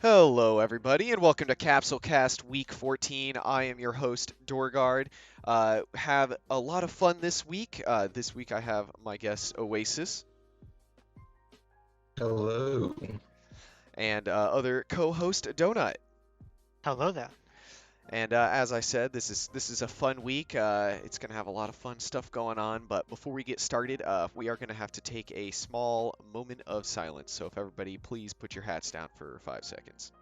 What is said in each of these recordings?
Hello, everybody, and welcome to Capsule Cast Week 14. I am your host, DoorGuard. Have a lot of fun this week. This week I have my guest, Oasis, Hello. and other co-host, Donut. Hello there. And as I said, this is a fun week. It's gonna have a lot of fun stuff going on. But before we get started, we are gonna have to take a small moment of silence. So if everybody, please put your hats down for 5 seconds.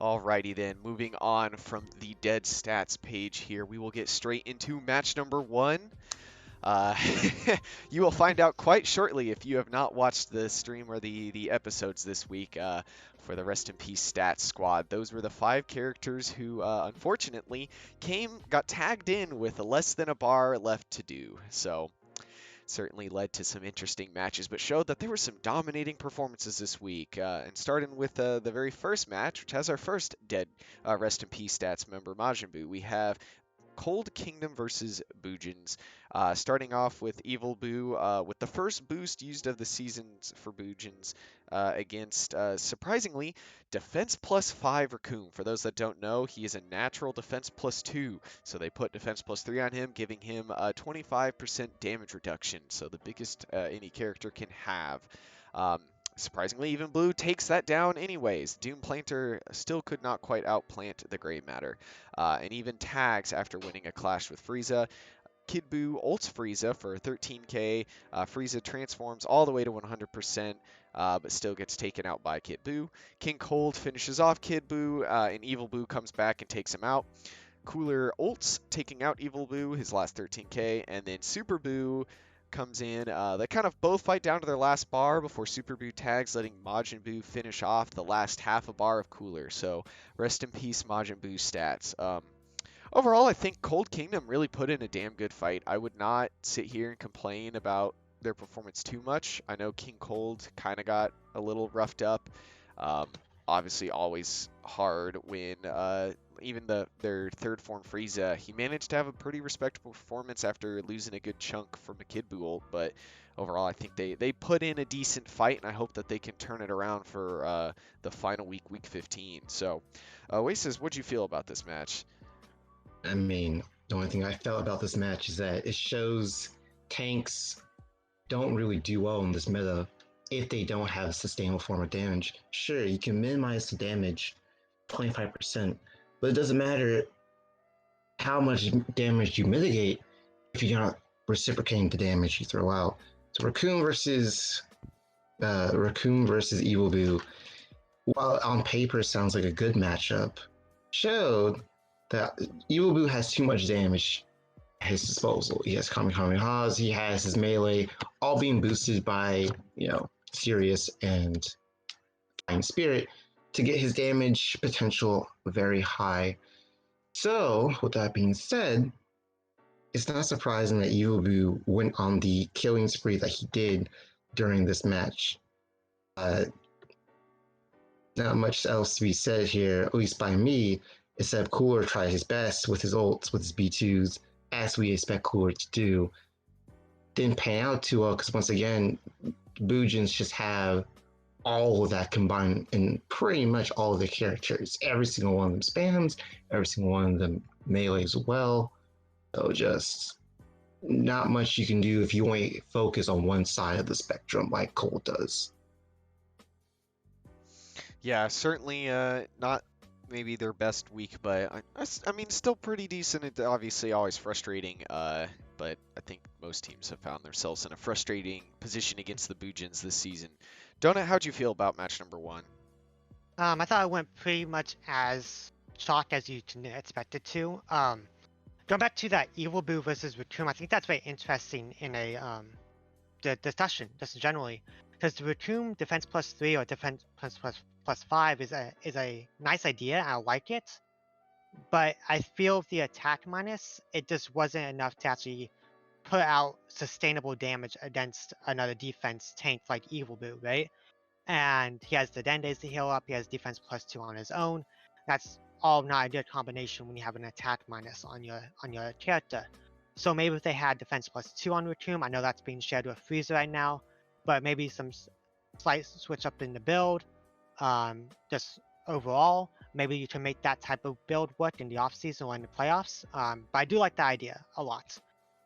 Alrighty then, moving on from the dead stats page here, we will get straight into match number one. Uh, you will find out quite shortly if you have not watched the stream or the episodes this week for the Rest in Peace Stats Squad. Those were the five characters who, unfortunately, got tagged in with less than a bar left to do. So certainly led to some interesting matches, but showed that there were some dominating performances this week. And starting with the very first match, which has our first dead Rest in Peace Stats member, Majin Buu, we have Cold Kingdom versus Boojins. Starting off with Evil Boo, with the first boost used of the seasons for Boojins against, surprisingly, Defense plus 5 Raccoon. For those that don't know, he is a natural Defense plus 2, so they put Defense plus 3 on him, giving him a 25% damage reduction, so the biggest any character can have. Um, Surprisingly, even Blue takes that down anyways. Doom Planter still could not quite outplant the Gray Matter, and even tags after winning a clash with Frieza. Kid Buu ults Frieza for 13k. Frieza transforms all the way to 100%, but still gets taken out by Kid Buu. King Cold finishes off Kid Buu, and Evil Buu comes back and takes him out. Cooler ults, taking out Evil Buu, his last 13k, and then Super Buu comes in. They kind of both fight down to their last bar before Super Buu tags, letting Majin Buu finish off the last half a bar of Cooler. So rest in peace, Majin Buu stats. Overall, I think Cold Kingdom really put in a damn good fight. I would not sit here and complain about their performance too much. I know King Cold kind of got a little roughed up. Um, Obviously, always hard when even their third form Frieza, he managed to have a pretty respectable performance after losing a good chunk from a Kid Buu ult. But overall, I think they put in a decent fight, and I hope that they can turn it around for the final week, week 15. So, Oasis, what'd you feel about this match? The only thing I felt about this match is that it shows tanks don't really do well in this meta if they don't have a sustainable form of damage. Sure, you can minimize the damage 25%, but it doesn't matter how much damage you mitigate if you're not reciprocating the damage you throw out. So Raccoon versus Evil Boo, while on paper sounds like a good matchup, showed that Evil Boo has too much damage at his disposal. He has Kamehamehas, he has his melee, all being boosted by, Sirius and Flying Spirit to get his damage potential very high. So, with that being said, it's not surprising that Evil Boo went on the killing spree that he did during this match. Uh, Not much else to be said here, at least by me, except Cooler tried his best with his ults, with his B2s, as we expect Cooler to do. Didn't pan out too well because once again, Boojins just have all of that combined in pretty much all of the characters. Every single one of them spams, every single one of them melees well. So just not much you can do if you only focus on one side of the spectrum like Cole does. Yeah, certainly not maybe their best week, but I mean, still pretty decent. It's obviously always frustrating, but I think most teams have found themselves in a frustrating position against the Boojins this season. Donut, how'd you feel about match number one? I thought it went pretty much as shocked as you can expect it to. Going back to that Evil Boo versus Raccoon, I think that's very interesting in a the discussion just generally, because the Raccoon defense plus 3 or defense plus 5 is a nice idea. I like it, but I feel the attack minus it just wasn't enough to actually put out sustainable damage against another defense tank like Evil Boo, right? And he has the Dendes to heal up. He has defense plus 2 on his own. That's all not a good combination when you have an attack minus on your character. So maybe if they had defense +2 on Raccoon, I know that's being shared with Frieza right now, but maybe some slight switch up in the build. Just overall, maybe you can make that type of build work in the offseason or in the playoffs. But I do like the idea a lot.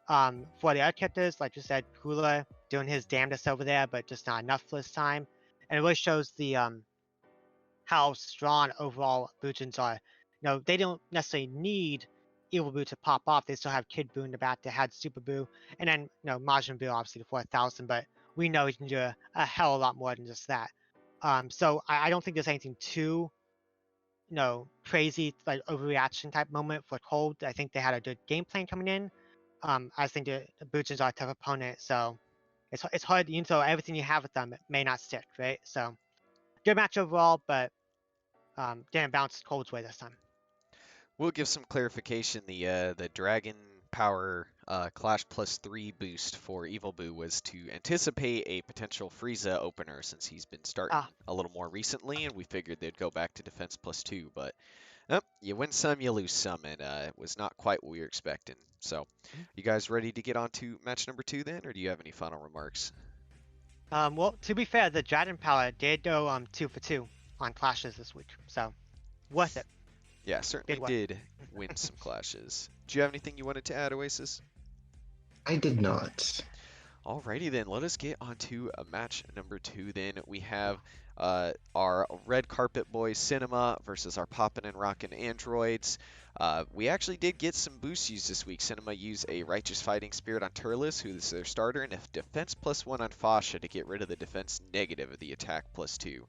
For the other characters, like you said, Cooler doing his damnedest over there, but just not enough this time. And it really shows the how strong overall Bujins are. You know, they don't necessarily need Evil Boo to pop off. They still have Kid Boo in the back that had Super Boo, and then Majin Buu obviously the 4000. But we know he can do a hell of a lot more than just that. So I don't think there's anything too crazy like overreaction type moment for Cold. I think they had a good game plan coming in. I think the Bujins are a tough opponent, so it's hard. Everything you have with them may not stick, right? So good match overall, but didn't bounce Cold's way this time. We'll give some clarification. The Dragon Power Clash +3 boost for Evil Boo was to anticipate a potential Frieza opener since he's been starting a little more recently, and we figured they'd go back to defense +2, but you win some, you lose some, and it was not quite what we were expecting. So, you guys ready to get on to match number 2 then, or do you have any final remarks? Well, to be fair, the Dragon Power did go 2 for 2 on clashes this week, so worth it. Yeah, certainly did win some clashes. Do you have anything you wanted to add, Oasis? I did not. Alrighty then, let us get on to match number 2 then. We have our Red Carpet Boys Cinema versus our Poppin' and Rockin' Androids. We actually did get some boosts used this week. Cinema used a Righteous Fighting Spirit on Turles, who is their starter, and a defense +1 on Fasha to get rid of the defense negative of the attack +2.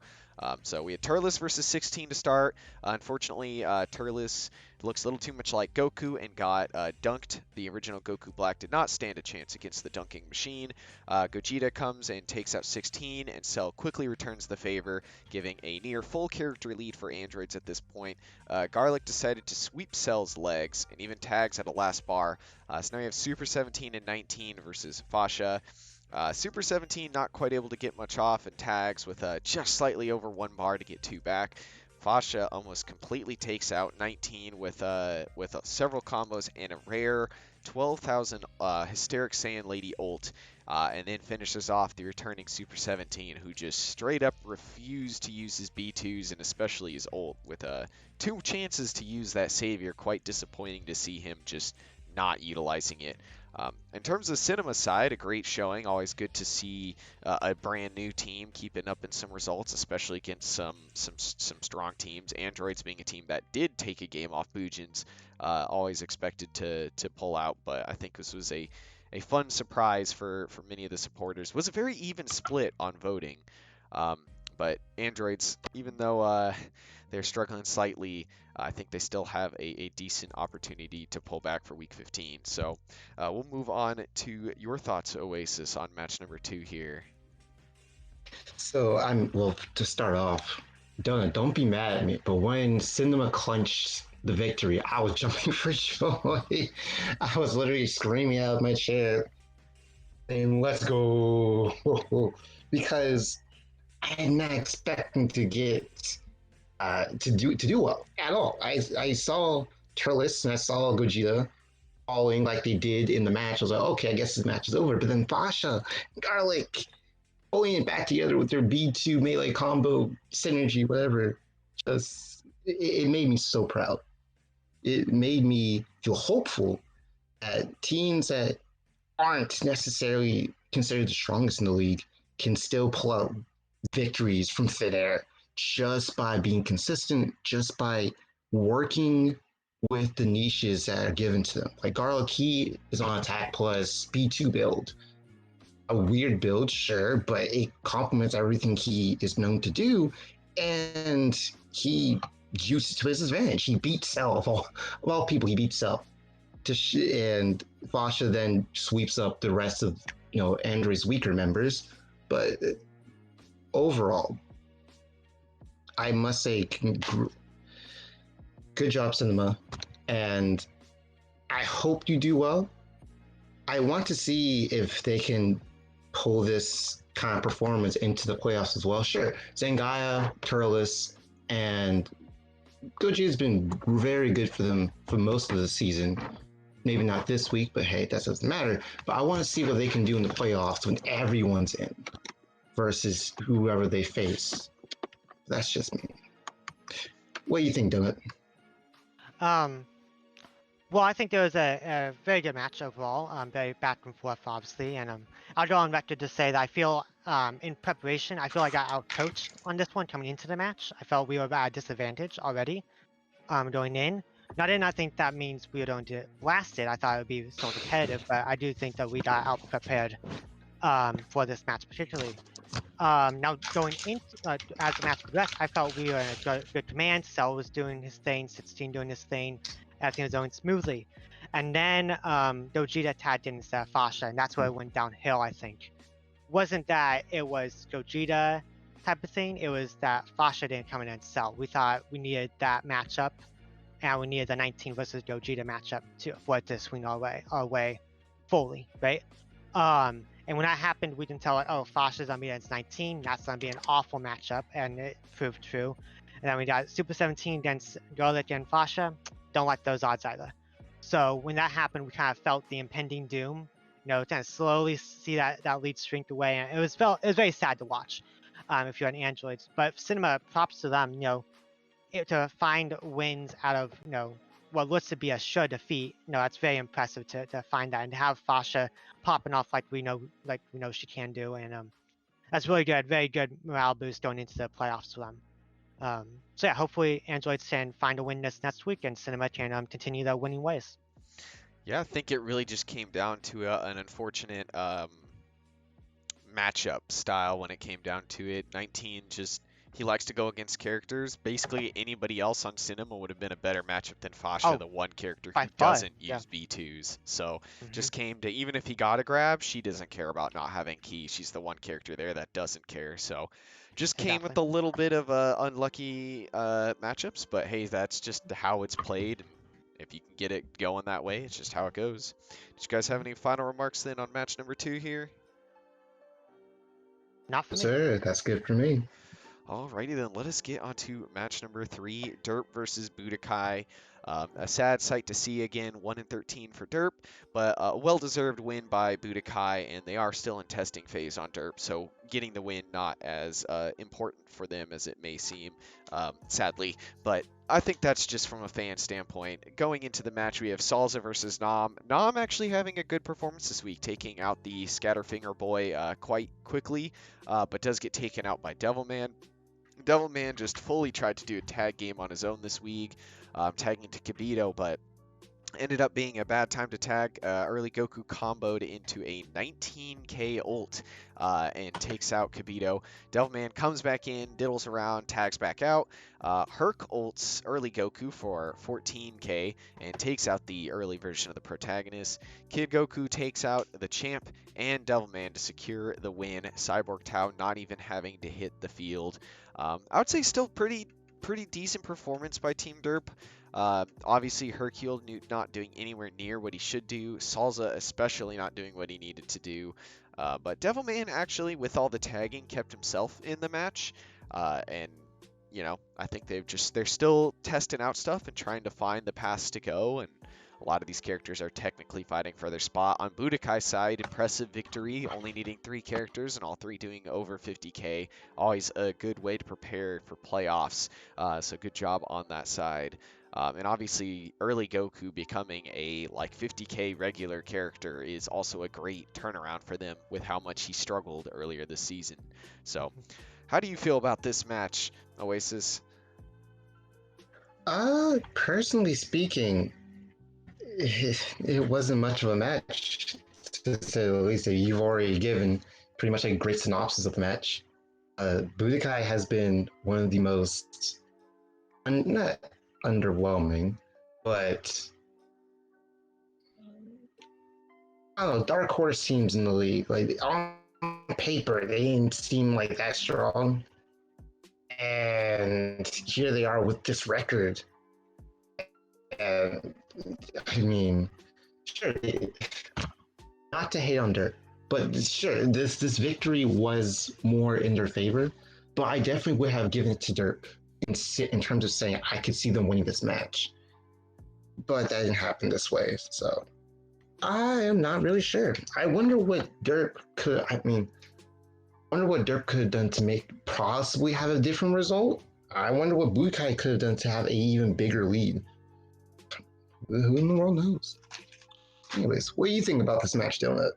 So we had Turles versus 16 to start. Unfortunately, Turles looks a little too much like Goku and got dunked. The original Goku Black did not stand a chance against the dunking machine. Gogeta comes and takes out 16, and Cell quickly returns the favor, giving a near full character lead for androids at this point. Garlic decided to sweep Cell's legs and even tags at a last bar. So now we have Super 17 and 19 versus Fasha. Super 17 not quite able to get much off and tags with just slightly over 1 bar to get 2 back. Fasha almost completely takes out 19 with several combos and a rare 12,000 Hysteric Saiyan Lady ult, and then finishes off the returning Super 17, who just straight up refused to use his B2s and especially his ult with 2 chances to use that savior. Quite disappointing to see him just not utilizing it. In terms of Cinema side, a great showing. Always good to see a brand new team keeping up in some results, especially against some strong teams. Androids being a team that did take a game off Bujins, always expected to pull out, but I think this was a fun surprise for many of the supporters. It was a very even split on voting, but Androids, even though they're struggling slightly, I think they still have a decent opportunity to pull back for Week 15. So we'll move on to your thoughts, Oasis, on match number 2 here. So to start off, don't be mad at me, but when Cinema clutched the victory, I was jumping for joy. I was literally screaming out of my chair, and let's go, because I did not expecting to get to do well at all. I saw Turles and I saw Gogeta falling like they did in the match. I was like, okay, I guess this match is over. But then Fasha, Garlic, pulling it back together with their B2 melee combo synergy, whatever, it made me so proud. It made me feel hopeful that teams that aren't necessarily considered the strongest in the league can still pull out victories from thin air just by being consistent, just by working with the niches that are given to them. Like Garlic, he is on attack plus B2 build. A weird build, sure, but it complements everything he is known to do, and he used it to his advantage. He beat Cell of all people. He beat Cell, and Fasha then sweeps up the rest of Android's weaker members. But overall, I must say, good job, Cinema, and I hope you do well. I want to see if they can pull this kind of performance into the playoffs as well. Sure, Zangaya, Turles, and Goji has been very good for them for most of the season. Maybe not this week, but hey, that doesn't matter. But I want to see what they can do in the playoffs when everyone's in versus whoever they face. That's just me. What do you think, Donut? Well, I think there was a very good match overall. Very back and forth, obviously, and I'll go on record to say that I feel in preparation, I feel like I got outcoached on this one coming into the match. I felt we were at a disadvantage already going in. Now, I did not think that means we were going to blast it. I thought it would be so competitive, but I do think that we got out prepared for this match particularly. Now going into as the match progressed, I felt we were in a good command. Cell was doing his thing, 16 doing his thing, everything was going smoothly. And then Gogeta tagged in instead of Fasha, and that's where it went downhill, I think. Wasn't that it was Gogeta type of thing, it was that Fasha didn't come in and Cell. We thought we needed that matchup, and we needed the 19 versus Gogeta matchup for it to swing our way fully, right? And when that happened, we didn't tell it, oh, Fasha's gonna be against 19, that's gonna be an awful matchup, and it proved true. And then we got Super 17 against Garlic and Fasha. Don't like those odds either. So when that happened, we kind of felt the impending doom. Kind of slowly see that lead shrink away, and it was very sad to watch. If you're on Androids, but Cinema, props to them. To find wins out of what looks to be a sure defeat. That's very impressive to find that and to have Fasha popping off like we know she can do, and that's really good. Very good morale boost going into the playoffs for them. So yeah, hopefully Androids can find a win this next week, and Cinema can continue their winning ways. Yeah, I think it really just came down to an unfortunate matchup style when it came down to it. 19 just he likes to go against characters. Basically, anybody else on Cinema would have been a better matchup than Fasha, the one character who doesn't use B2s. So just came to, even if he got a grab, she doesn't care about not having key. She's the one character there that doesn't care. So just came with a little bit of unlucky matchups. But hey, that's just how it's played. And if you can get it going that way, it's just how it goes. Did you guys have any final remarks then on match number 2 here? Not for me. Sir, that's good for me. Alrighty then, let us get on to match number 3, Derp versus Budokai. A sad sight to see again, 1-13 for Derp, but a well-deserved win by Budokai, and they are still in testing phase on Derp, so getting the win not as important for them as it may seem, sadly. But I think that's just from a fan standpoint. Going into the match, we have Salza versus Nam. Nam actually having a good performance this week, taking out the Scatterfinger boy quite quickly, but does get taken out by Devilman. Devilman just fully tried to do a tag game on his own this week, tagging to Kibito, but ended up being a bad time to tag. Early Goku comboed into a 19k ult and takes out Kibito. Devilman comes back in, diddles around, tags back out. Herc ults early Goku for 14k and takes out the early version of the protagonist. Kid Goku takes out the champ and Devilman to secure the win. Cyborg Tao not even having to hit the field. I would say still pretty decent performance by Team Derp. Obviously, Hercule not doing anywhere near what he should do. Salza especially not doing what he needed to do. But Devilman actually, with all the tagging, kept himself in the match. And I think they're still testing out stuff and trying to find the paths to go. And a lot of these characters are technically fighting for their spot. On Budokai's side, impressive victory, only needing 3 characters and all 3 doing over 50k. Always a good way to prepare for playoffs. So good job on that side. And obviously, early Goku becoming a 50k regular character is also a great turnaround for them with how much he struggled earlier this season. So, how do you feel about this match, Oasis? Personally speaking, it wasn't much of a match, to say the least. You've already given pretty much a great synopsis of the match. Budokai has been one of the most, not underwhelming, but I don't know, dark horse teams in the league. On paper, they didn't seem like that strong. And here they are with this record. And I mean, sure, not to hate on Dirt, but sure, this victory was more in their favor. But I definitely would have given it to Dirt in terms of saying I could see them winning this match. But that didn't happen this way. So I am not really sure. I wonder what Derp could. I mean, I wonder what Derp could have done to make possibly have a different result. I wonder what Bukai could have done to have an even bigger lead. Who in the world knows? Anyways, what do you think about this match, Donut?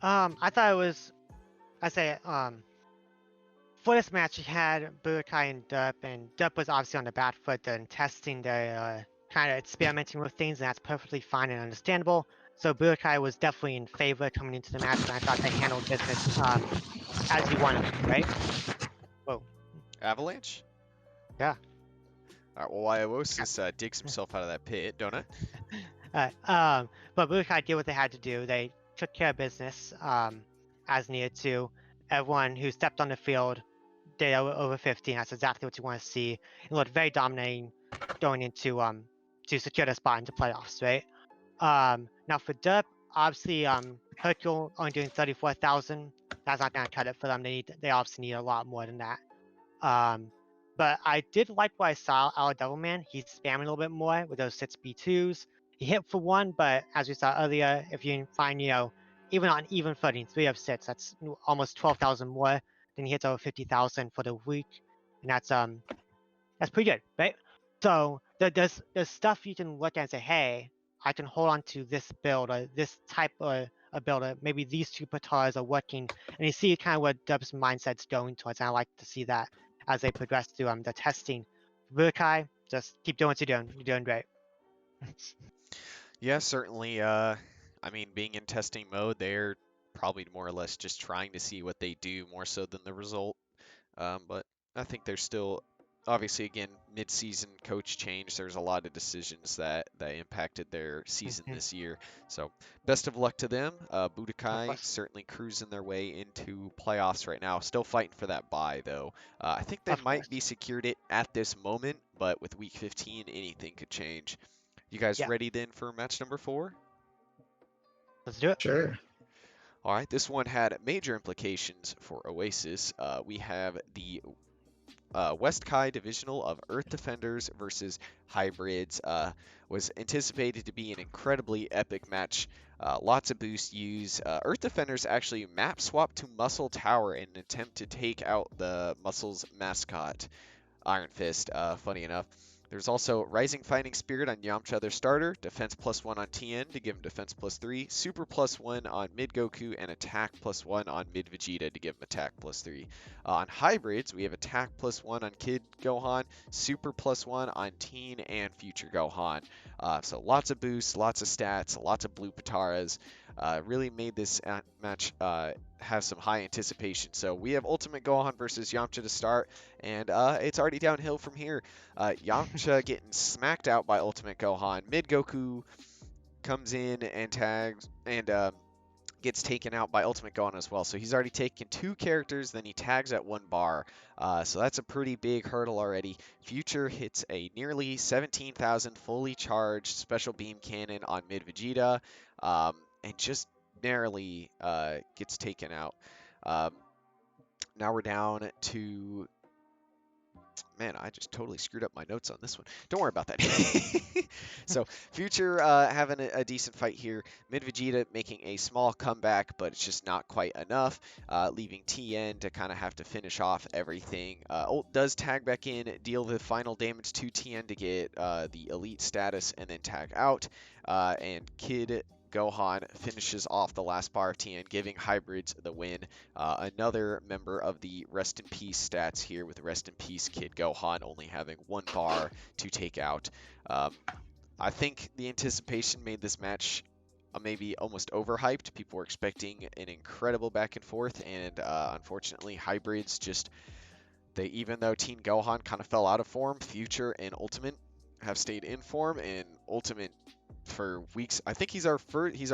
I thought it was, I say, for this match, you had Budokai and Dup was obviously on the back foot and testing the kind of experimenting with things, and that's perfectly fine and understandable. So Budokai was definitely in favor coming into the match, and I thought they handled business as you wanted to, right? Whoa, Avalanche? yeah. All right, well, Wyosis digs himself out of that pit, don't I? But Budokai did what they had to do. They took care of business as needed to. Everyone who stepped on the field did over 50, and that's exactly what you want to see. It looked very dominating going into to secure the spot into playoffs, right? Now for Derp, obviously Hercule only doing 34,000. That's not gonna cut it for them. They obviously need a lot more than that. But I did like what I saw out of Devilman. He's spamming a little bit more with those 6B2s. He hit for one, but as we saw earlier, if you find, even on even footing, 3 of 6, that's almost 12,000 more. Then he hits over 50,000 for the week, and that's pretty good, right? So there's stuff you can look at and say, hey, I can hold on to this build or this type of a build, or maybe these two patars are working, and you see kind of what Dub's mindset's going towards, and I like to see that as they progress through the testing. Bukai, just keep doing what you're doing. You're doing great. Yeah, certainly. I mean, being in testing mode, they're probably more or less just trying to see what they do more so than the result. But I think there's still, obviously, again, mid-season coach change. There's a lot of decisions that impacted their season this year. So best of luck to them. Of Budokai course. certainly cruising their way into playoffs right now. Still fighting for that bye, though. I think they Of might course. be secured it at this moment, but with week 15, anything could change. You guys Yeah. ready then for match number 4? Let's do it. Sure. All right, this one had major implications for Oasis. We have the West Kai Divisional of Earth Defenders versus Hybrids. Was anticipated to be an incredibly epic match. Lots of boost use. Earth Defenders actually map swap to Muscle Tower in an attempt to take out the Muscle's mascot, Iron Fist, funny enough. There's also Rising Fighting Spirit on Yamcha, their starter, Defense +1 on Tien to give him Defense +3, Super +1 on Mid Goku, and Attack +1 on Mid Vegeta to give him Attack +3. On Hybrids, we have Attack +1 on Kid Gohan, Super +1 on Teen and Future Gohan. So lots of boosts, lots of stats, lots of blue Pataras. Really made this match have some high anticipation. So we have Ultimate Gohan versus Yamcha to start, and it's already downhill from here. Yamcha getting smacked out by Ultimate Gohan. Mid Goku comes in and tags and gets taken out by Ultimate Gohan as well. So he's already taken 2 characters, then he tags at 1 bar. So that's a pretty big hurdle already. Future hits a nearly 17,000 fully charged special beam cannon on Mid Vegeta, and just narrowly gets taken out. Now we're down to, man, I just totally screwed up my notes on this one. Don't worry about that. So Future having a decent fight here. Mid Vegeta making a small comeback, but it's just not quite enough, leaving Tien to kind of have to finish off everything. Ult does tag back in, deal the final damage to Tien to get the elite status, and then tag out. And Kid Gohan finishes off the last bar of Tien, giving Hybrids the win. Another member of the Rest in Peace stats here with Rest in Peace Kid Gohan only having 1 bar to take out. I think the anticipation made this match maybe almost overhyped. People were expecting an incredible back and forth, and unfortunately, Hybrids just, even though Teen Gohan kind of fell out of form, Future and Ultimate have stayed in form, and Ultimate for weeks. I think he's our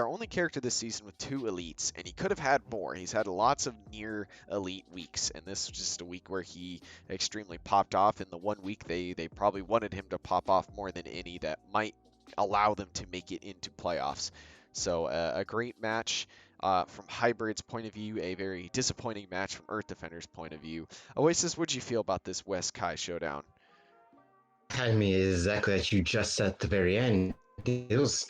only character this season with 2 elites, and he could have had more. He's had lots of near elite weeks, and this was just a week where he extremely popped off. In the 1 week they probably wanted him to pop off more than any that might allow them to make it into playoffs. So a great match from Hybrid's point of view, a very disappointing match from Earth Defender's point of view. Oasis, what did you feel about this West Kai showdown? I mean, exactly as you just said at the very end. It was.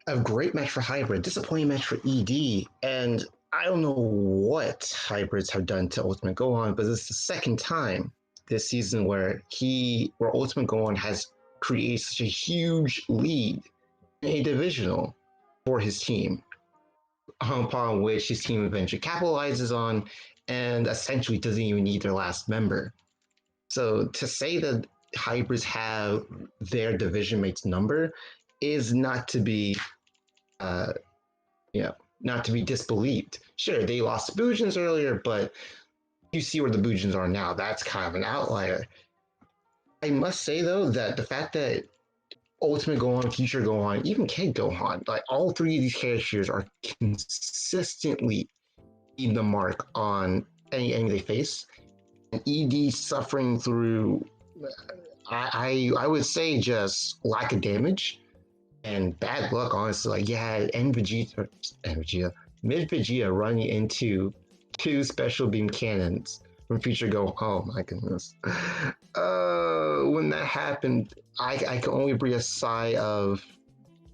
a great match for Hybrid, disappointing match for ED, and I don't know what Hybrids have done to Ultimate Gohan, but this is the second time this season where Ultimate Gohan has created such a huge lead in a divisional for his team, upon which his team eventually capitalizes on and essentially doesn't even need their last member. So to say that Hybrids have their division mate's number is not to be not to be disbelieved. Sure, they lost Boojins earlier, but you see where the Boojins are now. That's kind of an outlier. I must say, though, that the fact that Ultimate Gohan, Future Gohan, even Kid Gohan, like all three of these characters are consistently beating the mark on any enemy they face. And ED suffering through, I would say, just lack of damage and bad luck, honestly. Like, yeah, Mid Vegeta running into two special beam cannons from Future Go. Oh my goodness. When that happened, I can only breathe a sigh of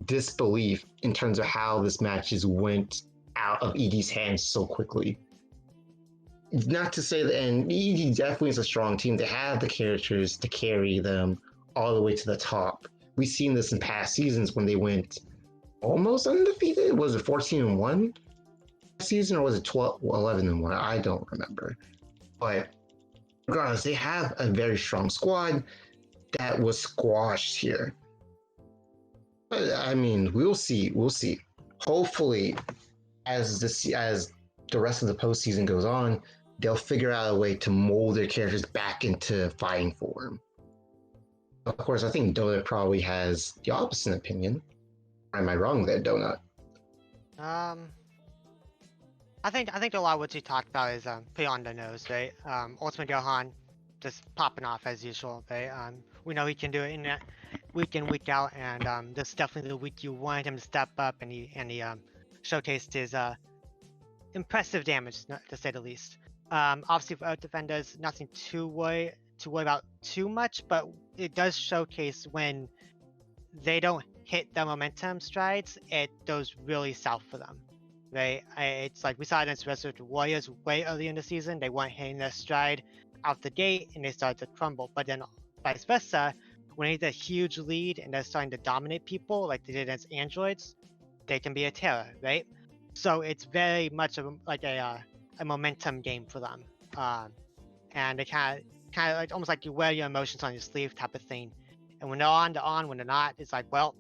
disbelief in terms of how this match just went out of ED's hands so quickly. Not to say that, and ED definitely is a strong team. They have the characters to carry them all the way to the top. We've seen this in past seasons when they went almost undefeated. Was it 14-1 season, or was it 11-1? I don't remember. But regardless, they have a very strong squad that was squashed here. But I mean, we'll see. We'll see. Hopefully, as the rest of the postseason goes on, they'll figure out a way to mold their characters back into fighting form. Of course, I think Donut probably has the opposite opinion. Or am I wrong there, Donut? I think a lot of what you talked about is pretty on the nose, right? Ultimate Gohan just popping off as usual, right? We know he can do it in week in, week out, and this is definitely the week you wanted him to step up, and he showcased his impressive damage, to say the least. Obviously for Earth Defenders, nothing to worry about too much, but it does showcase when they don't hit the momentum strides, it goes really south for them. Right? It's like we saw it against Resident Warriors way early in the season. They weren't hitting their stride out the gate and they started to crumble. But then vice versa, when they get a huge lead and they're starting to dominate people like they did against androids, they can be a terror, right? So it's very much like a momentum game for them. And they kind of like almost like you wear your emotions on your sleeve type of thing. And when they're on, they're on. When they're not, it's like, well,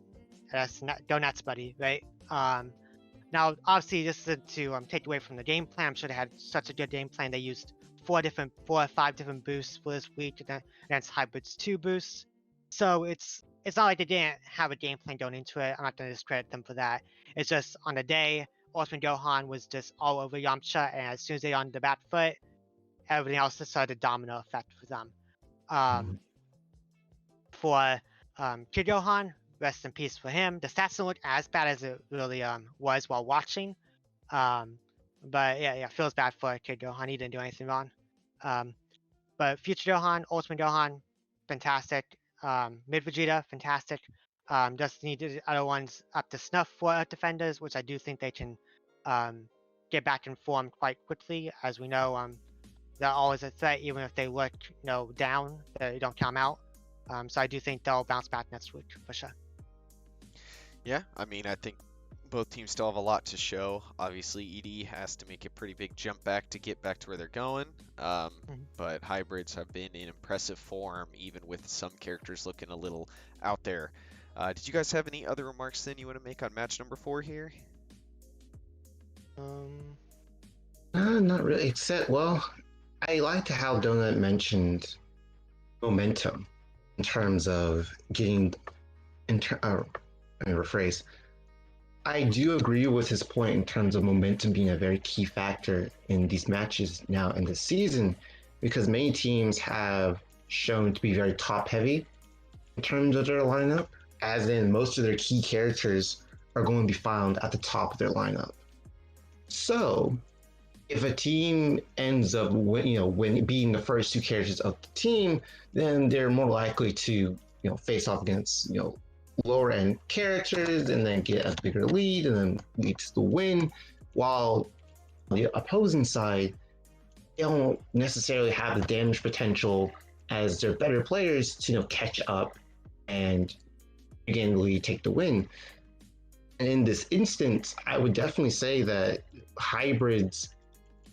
go nuts, buddy, right? Now, obviously, this isn't to take away from the game plan. I'm sure they had such a good game plan. They used 4 or 5 different boosts for this week against Hybrid's 2 boosts. So it's not like they didn't have a game plan going into it. I'm not going to discredit them for that. It's just on the day, Ultimate Gohan was just all over Yamcha, and as soon as they on the back foot, everything else just started a domino effect for them. For Kid Gohan, rest in peace for him. The stats don't look as bad as it really was while watching. But yeah, feels bad for Kid Gohan. He didn't do anything wrong. But Future Gohan, Ultimate Gohan, fantastic. Mid Vegeta, fantastic. Just needed other ones up to snuff for defenders, which I do think they can get back in form quite quickly. As we know, they're always a threat, even if they look down. They don't come out. So I do think they'll bounce back next week for sure. Yeah, I mean, I think both teams still have a lot to show. Obviously, ED has to make a pretty big jump back to get back to where they're going. But Hybrids have been in impressive form, even with some characters looking a little out there. Did you guys have any other remarks then you want to make on match number 4 here? Not really, except, well, I liked how Donut mentioned momentum in terms of getting, let me rephrase. I do agree with his point in terms of momentum being a very key factor in these matches now in the season, because many teams have shown to be very top heavy in terms of their lineup, as in most of their key characters are going to be found at the top of their lineup. So if a team ends up when being the first 2 characters of the team, then they're more likely to face off against lower end characters and then get a bigger lead and then lead to the win. While the opposing side, they don't necessarily have the damage potential as their better players to catch up and again lead, take the win. And in this instance, I would definitely say that hybrids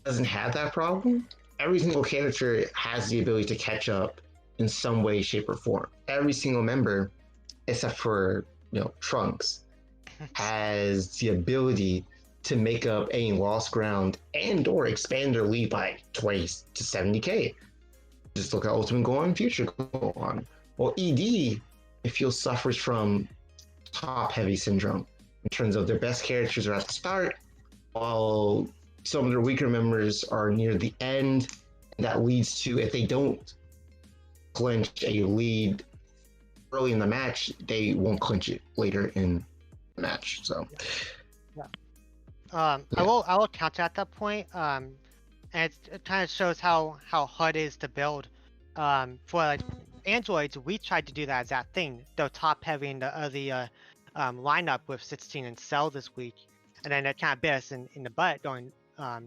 doesn't have that problem. Every single character has the ability to catch up in some way, shape, or form. Every single member, except for Trunks, has the ability to make up any lost ground and or expand their lead by 20 to 70k. Just look at Ultimate Gohan, Future Gohan. Well, ED, it feels suffers from top-heavy syndrome in terms of their best characters are at the start, while some of their weaker members are near the end. And that leads to, if they don't clinch a lead early in the match, they won't clinch it later in the match. So, yeah. I will counter at that point. And it kind of shows how hard it is to build. For like androids, we tried to do that exact thing, though top heavy in the early lineup with 16 and Cell this week, and then it kind of bit us in the butt going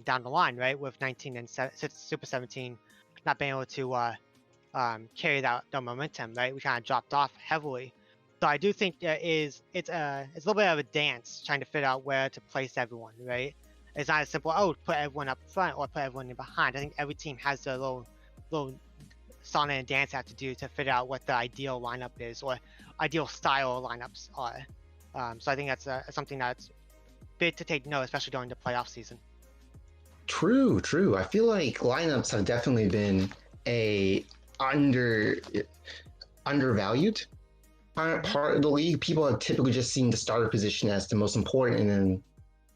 down the line, right? With 19 and Super 17 not being able to carry that the momentum, right? We kind of dropped off heavily. So I do think it's a little bit of a dance trying to figure out where to place everyone, right? It's not as simple, put everyone up front or put everyone in behind. I think every team has their little song and dance they have to do to figure out what the ideal lineup is or ideal style lineups are. So I think that's something that's big to take note, especially during the playoff season. True. I feel like lineups have definitely been a undervalued part of the league. People have typically just seen the starter position as the most important, and then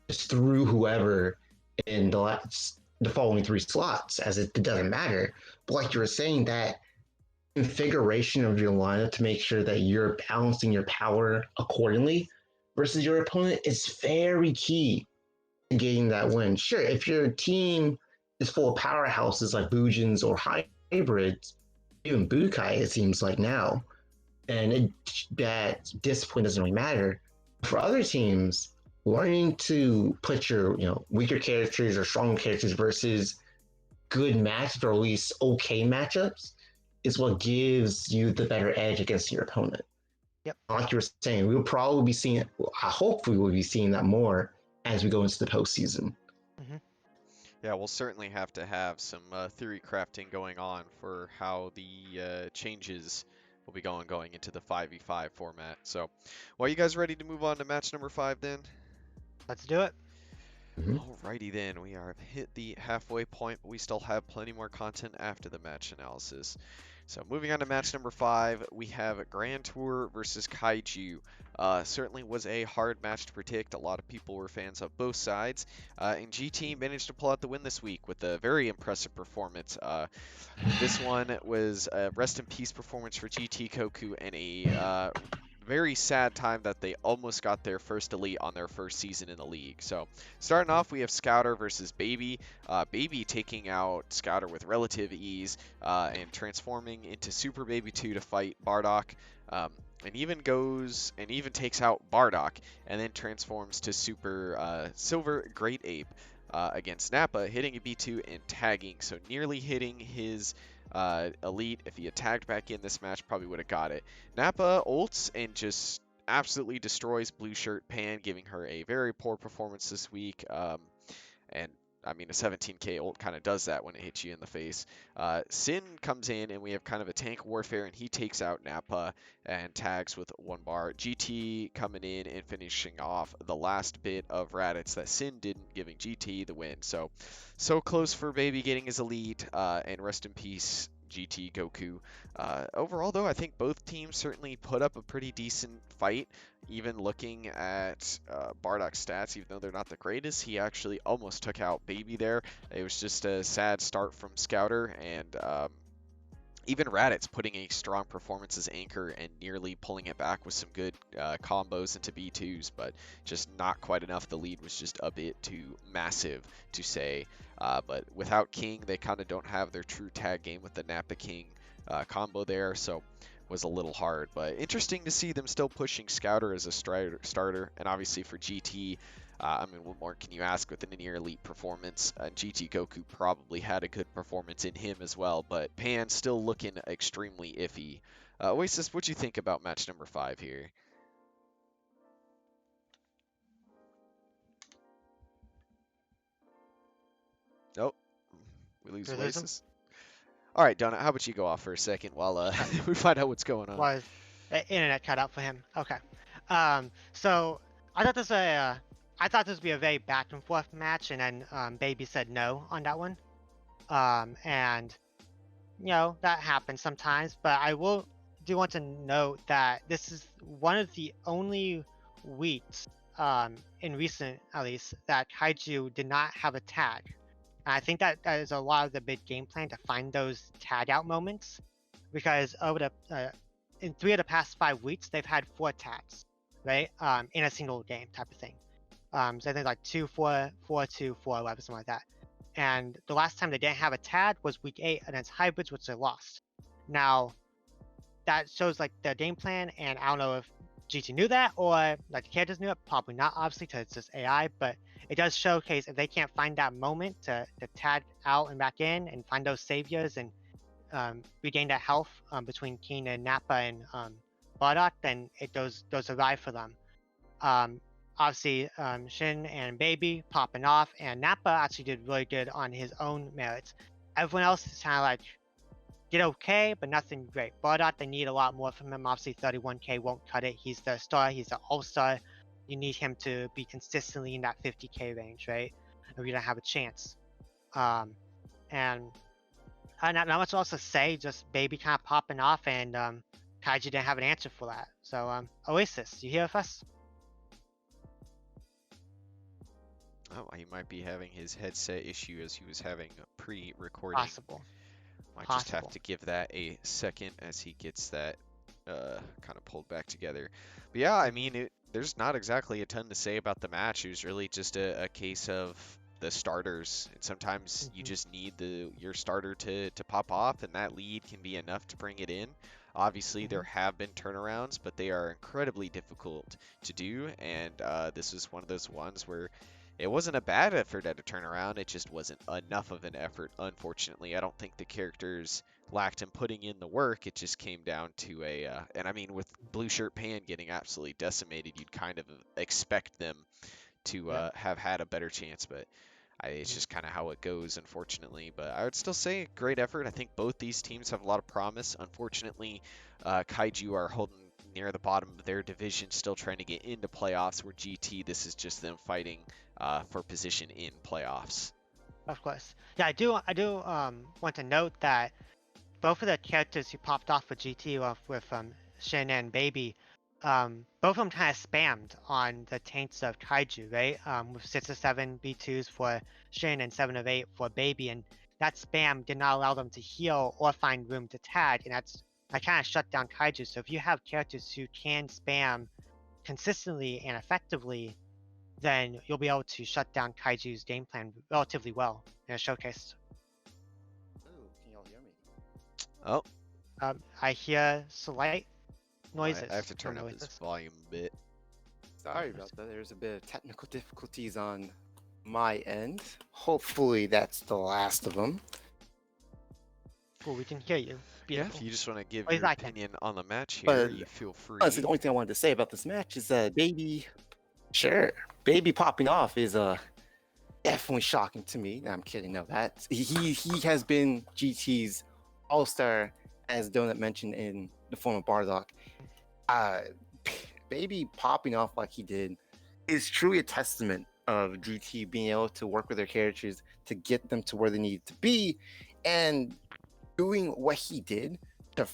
just threw whoever in the following 3 slots, as it doesn't matter. But like you were saying, that configuration of your lineup to make sure that you're balancing your power accordingly versus your opponent is very key to getting that win. Sure, if your team is full of powerhouses like Bujins or hybrids, even Budokai, it seems like now, and that discipline doesn't really matter. For other teams, learning to put your weaker characters or stronger characters versus good matchups or at least okay matchups is what gives you the better edge against your opponent. Yep. Like you were saying, we'll probably be seeing it. I hope we will be seeing that more as we go into the postseason. Mm-hmm. Yeah, we'll certainly have to have some theory crafting going on for how the changes will be going into the 5v5 format. So, well, are you guys ready to move on to match number 5 then? Let's do it. Mm-hmm. Alrighty then, we are hit the halfway point, but we still have plenty more content after the match analysis. So moving on to match number 5, we have Grand Tour versus Kaiju. Certainly was a hard match to predict. A lot of people were fans of both sides, and GT managed to pull out the win this week with a very impressive performance. This one was a rest in peace performance for GT Koku and a very sad time that they almost got their first elite on their first season in the league. So starting off, we have Scouter versus Baby. Baby taking out Scouter with relative ease and transforming into Super Baby 2 to fight Bardock. And even takes out Bardock and then transforms to Super Silver Great Ape against Nappa, hitting a B2 and tagging. So nearly hitting his elite. If he had tagged back in this match, probably would have got it. Nappa ults and just absolutely destroys Blue Shirt Pan, giving her a very poor performance this week. And I mean, a 17k ult kind of does that when it hits you in the face. Sin comes in and we have kind of a tank warfare, and he takes out Nappa and tags with 1 bar. GT coming in and finishing off the last bit of Raditz that Sin didn't, giving GT the win. So close for Baby getting his elite, and rest in peace GT Goku. Overall, though, I think both teams certainly put up a pretty decent fight. Even looking at Bardock's stats, even though they're not the greatest, he actually almost took out Baby there. It was just a sad start from Scouter, and even Raditz putting a strong performance as anchor and nearly pulling it back with some good combos into B2s, but just not quite enough. The lead was just a bit too massive to say. But without King, they kind of don't have their true tag game with the Nappa King combo there. So was a little hard. But interesting to see them still pushing Scouter as a starter, and obviously for GT. I mean, what more can you ask with an near elite performance? GT Goku probably had a good performance in him as well, but Pan still looking extremely iffy. Oasis, what do you think about match number 5 here? Nope, we lose Oasis. All right, Donna, how about you go off for a second while we find out what's going on? Was the internet cut out for him? Okay. So I thought this would be a very back and forth match, and then Baby said no on that one. And you know that happens sometimes, but I do want to note that this is one of the only weeks, in recent at least, that Kaiju did not have a tag. And I think that is a lot of the big game plan to find those tag out moments, because over the in 3 of the past 5 weeks they've had 4 tags, right? In a single game type of thing. So I think like 2-4, 4-2, 4-11, something like that. And the last time they didn't have a tag was week 8 against Hybrids, which they lost. Now, that shows like their game plan, and I don't know if GT knew that or like the characters knew it. Probably not, obviously, because it's just AI. But it does showcase if they can't find that moment to tag out and back in and find those saviors and regain that health between Keen and Nappa and Bardock, then those arrive for them. Obviously, Shin and Baby popping off, and Nappa actually did really good on his own merits. Everyone else is kind of like, did okay, but nothing great. Bardock, they need a lot more from him. Obviously, 31k won't cut it. He's the star. He's the all-star. You need him to be consistently in that 50k range, right? Or you don't have a chance. And not much else to say. Just Baby kind of popping off, and Kaiju didn't have an answer for that. So, Oasis, you here with us? Oh, he might be having his headset issue as he was having a pre-recording. Possible. Might just have to give that a second as he gets that kind of pulled back together. But yeah, I mean, there's not exactly a ton to say about the match. It was really just a case of the starters, and sometimes you just need your starter to pop off, and that lead can be enough to bring it in. Obviously, there have been turnarounds, but they are incredibly difficult to do, and this was one of those ones where it wasn't a bad effort at a turnaround, it just wasn't enough of an effort, unfortunately. I don't think the characters lacked in putting in the work, it just came down to and I mean, with Blue Shirt Pan getting absolutely decimated, you'd kind of expect them to have had a better chance, but it's just kind of how it goes, unfortunately. But I would still say great effort. I think both these teams have a lot of promise. Unfortunately, Kaiju are holding near the bottom of their division, still trying to get into playoffs, where GT, this is just them fighting for position in playoffs. Of course. Yeah, I do want to note that both of the characters who popped off with GT with Shin and Baby, both of them kind of spammed on the taints of Kaiju, right? With 6 of 7 B2s for Shin and 7 of 8 for Baby, and that spam did not allow them to heal or find room to tag, and that kind of shut down Kaiju. So if you have characters who can spam consistently and effectively, then you'll be able to shut down Kaiju's game plan relatively well in a showcase. Oh, can y'all hear me? Oh. I hear slight noises. I have to turn up this volume a bit. Sorry about that. There's a bit of technical difficulties on my end. Hopefully that's the last of them. Cool, we can hear you. Beautiful. Yeah, if you just want to give your opinion on the match here, But you feel free. honestly, the only thing I wanted to say about this match is that Baby popping off is definitely shocking to me. No, I'm kidding. No, that he has been GT's all-star, as Donut mentioned, in the form of Bardock. Baby popping off like he did is truly a testament of GT being able to work with their characters to get them to where they need to be, and doing what he did to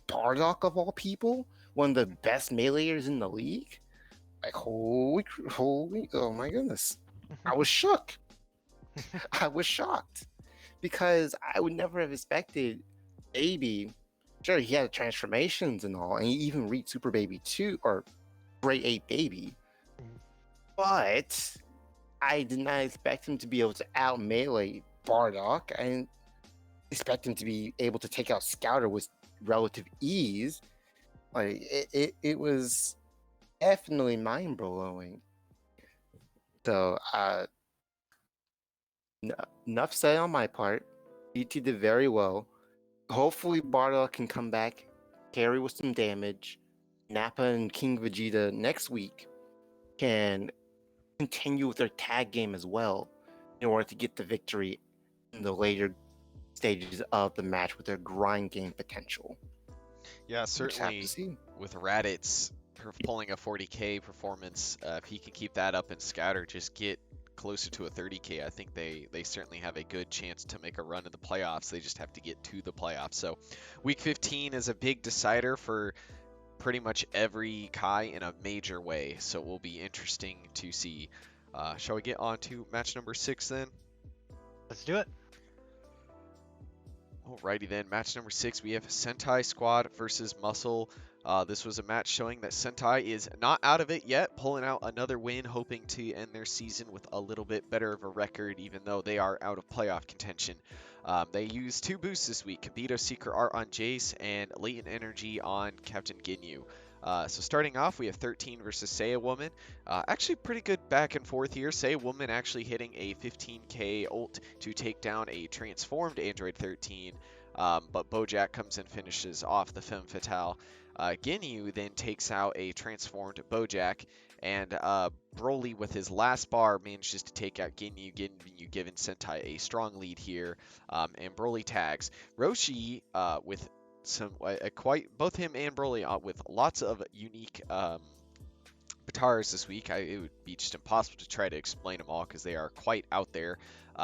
Bardock, of all people, one of the best meleeers in the league. Like, holy, oh my goodness. I was shook. I was shocked because I would never have expected Baby. Sure, he had transformations and all, and he even reached Super Baby 2 or Grade 8 Baby. But I did not expect him to be able to out melee Bardock. I didn't expect him to be able to take out Scouter with relative ease. Like it was definitely mind blowing. So enough said on my part. ET did very well. Hopefully Bardock can come back, carry with some damage. Nappa and King Vegeta next week can continue with their tag game as well in order to get the victory in the later stages of the match with their grind game potential. Yeah, We just have to certainly see. with Raditz pulling a 40K performance, if he can keep that up and Scatter just get closer to a 30K, I think they certainly have a good chance to make a run in the playoffs. They just have to get to the playoffs. So week 15 is a big decider for pretty much every Kai in a major way. So it will be interesting to see. Shall we get on to match number 6 then? Let's do it. Alrighty then, match number 6, we have Sentai Squad versus Muscle. This was a match showing that Sentai is not out of it yet, pulling out another win, hoping to end their season with a little bit better of a record, even though they are out of playoff contention. They used 2 boosts this week, Kabito Secret Art on Jace and Latent Energy on Captain Ginyu. So starting off, we have 13 versus Seiya Woman. Actually pretty good back and forth here. Seiya Woman actually hitting a 15k ult to take down a transformed Android 13. But Bojack comes and finishes off the Femme Fatale. Ginyu then takes out a transformed Bojack, and Broly with his last bar manages to take out Ginyu, giving Sentai a strong lead here, and Broly tags. Roshi with some both him and Broly with lots of unique Batars this week. It would be just impossible to try to explain them all because they are quite out there.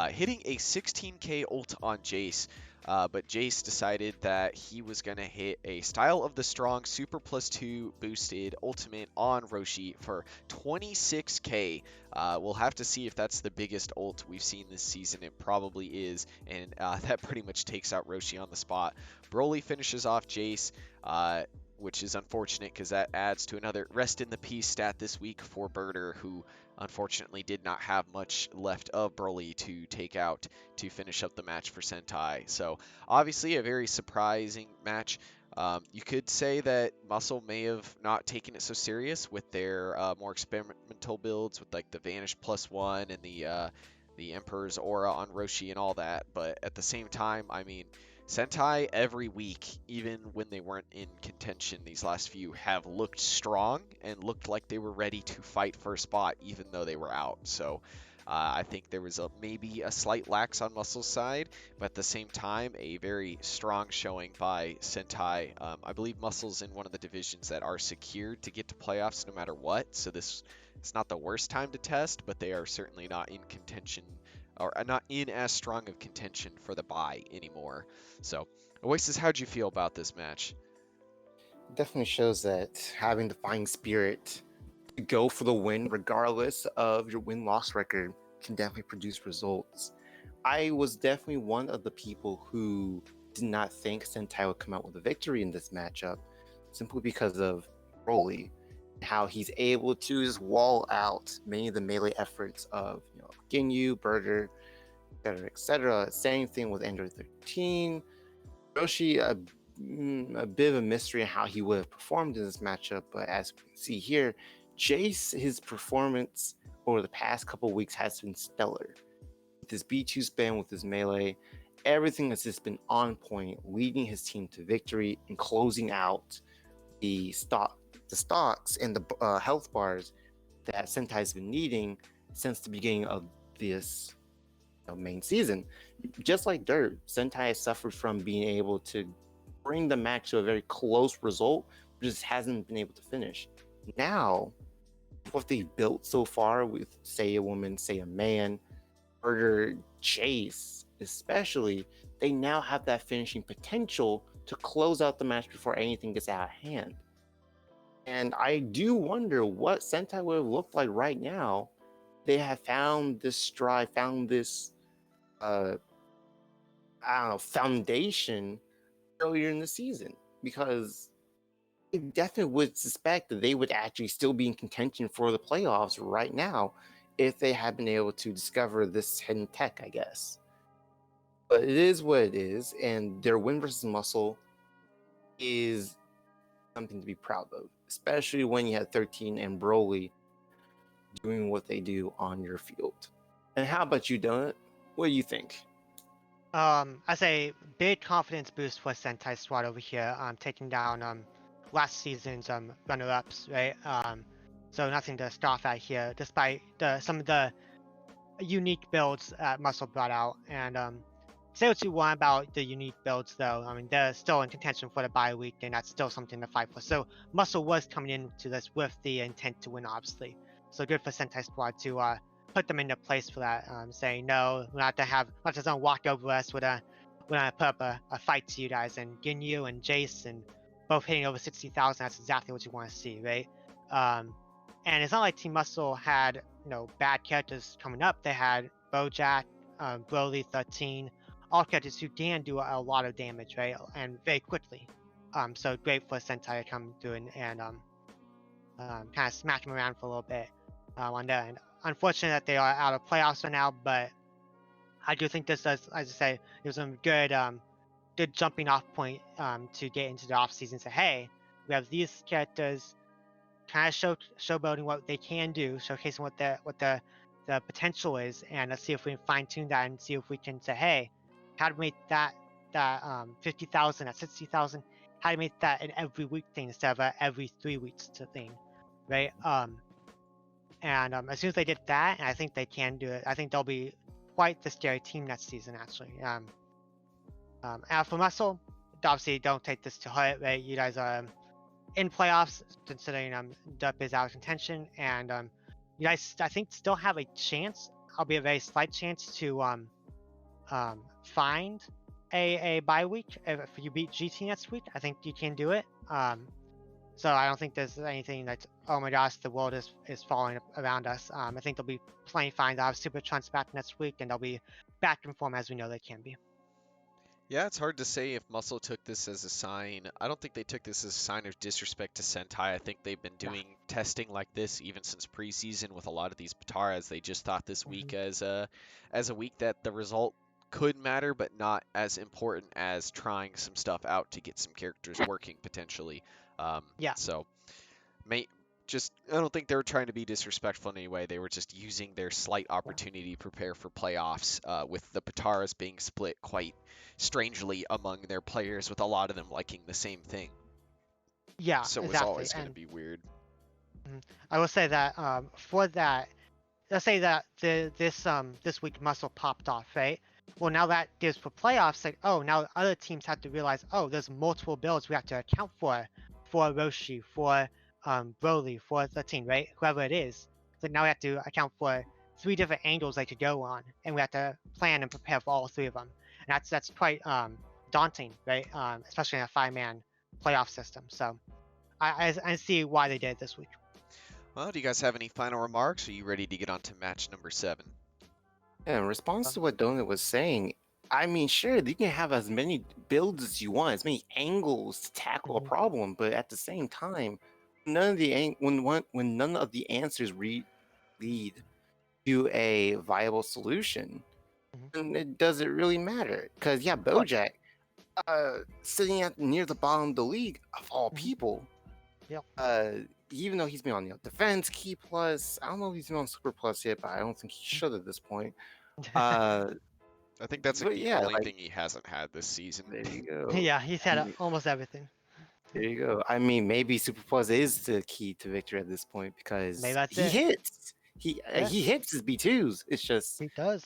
Hitting a 16k ult on Jace, but Jace decided that he was going to hit a Style of the Strong Super Plus 2 boosted ultimate on Roshi for 26k. We'll have to see if that's the biggest ult we've seen this season. It probably is, and that pretty much takes out Roshi on the spot. Broly finishes off Jace, which is unfortunate because that adds to another rest in the peace stat this week for Birder, who unfortunately did not have much left of Broly to take out to finish up the match for Sentai. So obviously a very surprising match. You could say that Muscle may have not taken it so serious with their more experimental builds with like the Vanish +1 and the Emperor's Aura on Roshi and all that, but at the same time, I mean, Sentai every week, even when they weren't in contention these last few, have looked strong and looked like they were ready to fight for a spot even though they were out. So I think there was maybe a slight lax on Muscle's side, but at the same time, a very strong showing by Sentai. I believe Muscle's in one of the divisions that are secured to get to playoffs no matter what, so this is not the worst time to test, but they are certainly not in contention or not in as strong of contention for the bye anymore. So, Oasis, how'd you feel about this match? Definitely shows that having the fighting spirit to go for the win, regardless of your win-loss record, can definitely produce results. I was definitely one of the people who did not think Sentai would come out with a victory in this matchup, simply because of Broly, how he's able to just wall out many of the melee efforts of Ginyu, Birder, etc. Same thing with Android 13. Roshi, a bit of a mystery on how he would have performed in this matchup, but as we can see here, Jace, his performance over the past couple weeks has been stellar. With his B2 spam, with his melee, everything has just been on point, leading his team to victory and closing out the stocks and the health bars that Sentai's been needing since the beginning of this main season. Just like Dirt, Sentai has suffered from being able to bring the match to a very close result, but just hasn't been able to finish. Now, what they've built so far with Seiya Woman, Seiya Man, Murder, Chase, especially, they now have that finishing potential to close out the match before anything gets out of hand. And I do wonder what Sentai would have looked like right now. They have found this stride, found this foundation earlier in the season, because I definitely would suspect that they would actually still be in contention for the playoffs right now if they had been able to discover this hidden tech, I guess. But it is what it is, and their win versus Muscle is something to be proud of, especially when you had 13 and Broly doing what they do on your field. And how about you, Donut? What do you think? I say big confidence boost for Sentai squad over here. Taking down last season's runner-ups, right? So nothing to scoff at here, despite some of the unique builds that Muscle brought out. And say what you want about the unique builds, though. I mean, they're still in contention for the bye week, and that's still something to fight for. So Muscle was coming into this with the intent to win, obviously. So good for Sentai Squad to put them into place for that, saying no, we're not just gonna walk over us. We're gonna put up a fight to you guys, and Ginyu and Jace and both hitting over 60,000. That's exactly what you want to see, right? And it's not like Team Muscle had bad characters coming up. They had Bojack, Broly, 13, all characters who can do a lot of damage, right? And very quickly. So great for Sentai to come through and kind of smack them around for a little bit on their end. Unfortunate that they are out of playoffs right now, but I do think this does, as I say, it was a good jumping off point to get into the off season. Say, hey, we have these characters, kind of showboating what they can do, showcasing what the potential is, and let's see if we can fine tune that and see if we can say, hey, how to make that 50,000 at 60,000, how to make that an every week thing instead of a every 3 weeks thing, right? And as soon as they did that, and I think they can do it, I think they'll be quite the scary team next season, actually. And for Muscle, obviously don't take this to heart, right? You guys are in playoffs, considering Dup is out of contention, and you guys, I think, still have a chance, albeit a very slight chance, to find a bye week. If you beat GT next week, I think you can do it. So I don't think there's anything that's, oh my gosh, the world is falling around us. I think they'll be playing fine. They'll have Super Trunks back next week, and they'll be back in form as we know they can be. Yeah, it's hard to say if Muscle took this as a sign. I don't think they took this as a sign of disrespect to Sentai. I think they've been doing testing like this even since preseason with a lot of these Pataras. They just thought this week as a week that the result could matter, but not as important as trying some stuff out to get some characters working potentially. So, I don't think they were trying to be disrespectful in any way. They were just using their slight opportunity to prepare for playoffs, with the Pataras being split quite strangely among their players, with a lot of them liking the same thing. Yeah, so exactly. It was always going to be weird. I will say that for that, let's say that this week Muscle popped off, right? Well, now that gives for playoffs, like, oh, now other teams have to realize, oh, there's multiple builds we have to account for Roshi, for Broly, for the team, right? Whoever it is. So now we have to account for 3 different angles they could go on, and we have to plan and prepare for all 3 of them. And that's quite daunting, right? Especially in a 5-man playoff system. So I see why they did it this week. Well, do you guys have any final remarks? Are you ready to get on to match number 7? Yeah, in response to what Donut was saying, I mean, sure, you can have as many builds as you want, as many angles to tackle a problem, but at the same time, none of the when none of the answers lead to a viable solution, then it doesn't really matter. Because Bojack, sitting near the bottom of the league of all people, even though he's been on defense, key plus, I don't know if he's been on super plus yet, but I don't think he should at this point. I think that's the only thing he hasn't had this season. There you go. Yeah, he's had almost everything. There you go. I mean, maybe super plus is the key to victory at this point, because he hits. He hits his B2s. It's just he does.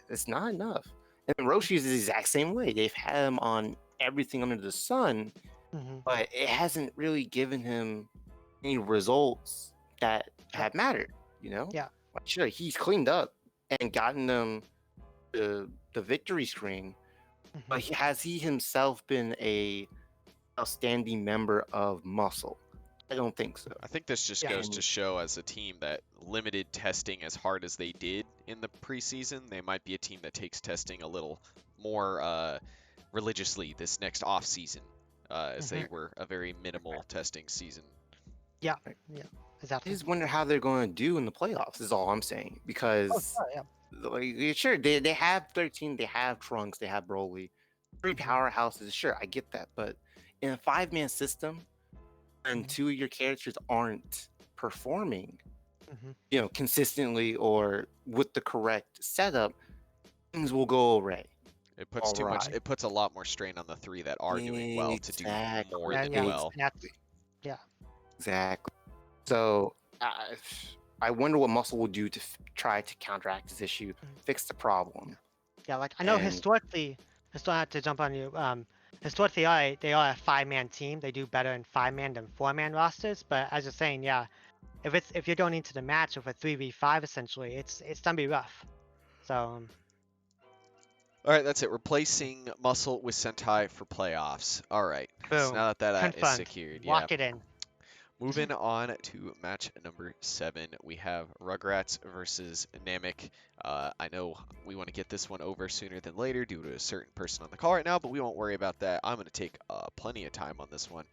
It's not enough. And Roshi is the exact same way. They've had him on everything under the sun, but it hasn't really given him any results that have mattered. Yeah. Like, sure, he's cleaned up and gotten them the victory screen, but has he himself been a outstanding member of Muscle? I don't think so. I think this just goes to show, as a team that limited testing as hard as they did in the preseason, they might be a team that takes testing a little more religiously this next off season, as they were a very minimal testing season. Yeah, exactly. I just wonder how they're going to do in the playoffs, is all I'm saying, because sure, they have 13, they have Trunks, they have Broly, 3 powerhouses. Sure, I get that, but in a 5-man system, and two of your characters aren't performing, Mhm. consistently or with the correct setup, things will go awry. It puts too much. Alright. It puts a lot more strain on the three that are doing well to do more Exactly. than Yeah, well. and that's yeah. Exactly. So I wonder what Muscle will do to try to counteract this issue, fix the problem. Yeah, like I know And- historically, I still have to jump on you. Historically, they are a 5-man team. They do better in 5-man than 4-man rosters. But as you're saying, yeah, if you're going into the match with a 3v5, essentially, it's gonna be rough. So All right, that's it. Replacing Muscle with Sentai for playoffs. All right. So boom, now that is confirmed. secured, yeah. Lock it in. Moving on to match number 7, we have Rugrats versus Namek. I know we want to get this one over sooner than later due to a certain person on the call right now, but we won't worry about that. I'm going to take plenty of time on this one.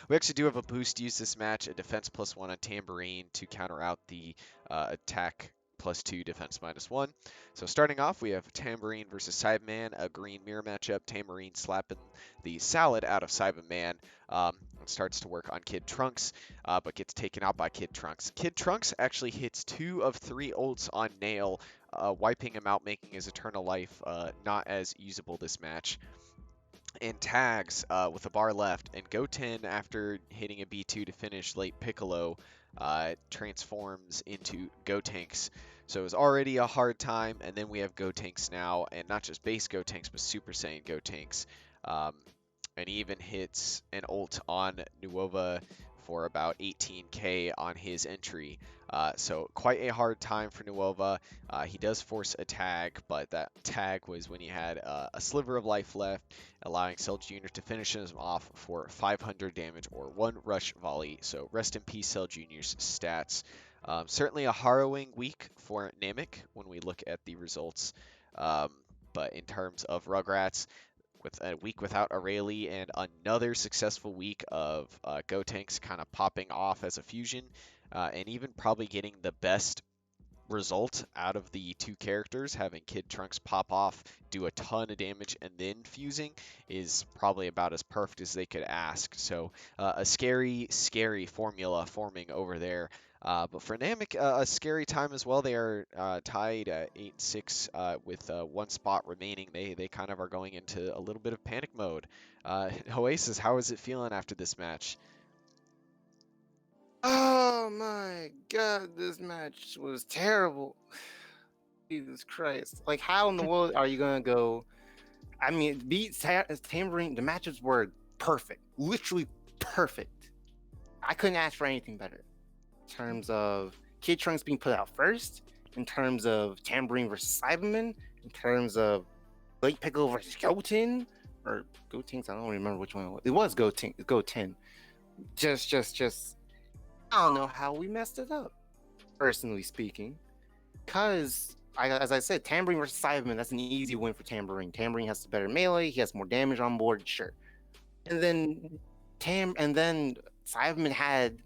We actually do have a boost used this match, a defense +1 on Tambourine to counter out the attack +2, defense -1. So starting off, we have Tambourine versus Cyberman, a green mirror matchup. Tambourine slapping the salad out of Cyberman. Starts to work on Kid Trunks, but gets taken out by Kid Trunks. Kid Trunks actually hits 2 of 3 ults on Nail, wiping him out, making his Eternal Life not as usable this match. And tags with a bar left, and Goten, after hitting a B2 to finish late Piccolo, transforms into Gotenks. So it was already a hard time, and then we have Gotenks now, and not just base Gotenks, but Super Saiyan Gotenks. And he even hits an ult on Nuova for about 18k on his entry. So quite a hard time for Nuova. He does force a tag, but that tag was when he had a sliver of life left, allowing Cell Jr. to finish him off for 500 damage or 1 rush volley. So rest in peace, Cell Jr.'s stats. Certainly a harrowing week for Namek when we look at the results. But in terms of Rugrats, with a week without Aurelie and another successful week of Gotenks kind of popping off as a fusion, and even probably getting the best result out of the 2 characters, having Kid Trunks pop off, do a ton of damage, and then fusing is probably about as perfect as they could ask. So a scary, scary formula forming over there. But for Namek, a scary time as well. They are tied at 8-6 with 1 spot remaining. They kind of are going into a little bit of panic mode. Oasis, how is it feeling after this match? Oh my god, this match was terrible. Jesus Christ. Like, how in the world are you going to go? I mean, Tambourine, the matches were perfect. Literally perfect. I couldn't ask for anything better. In terms of Kid Trunks being put out first, in terms of Tambourine versus Cyberman, in terms of Late Piccolo versus Goten, or Gotenks, I don't remember which one it was. It was Goten. Just, I don't know how we messed it up, personally speaking. Because, as I said, Tambourine versus Cyberman, that's an easy win for Tambourine. Tambourine has the better melee, he has more damage on board, sure. And then Cyberman had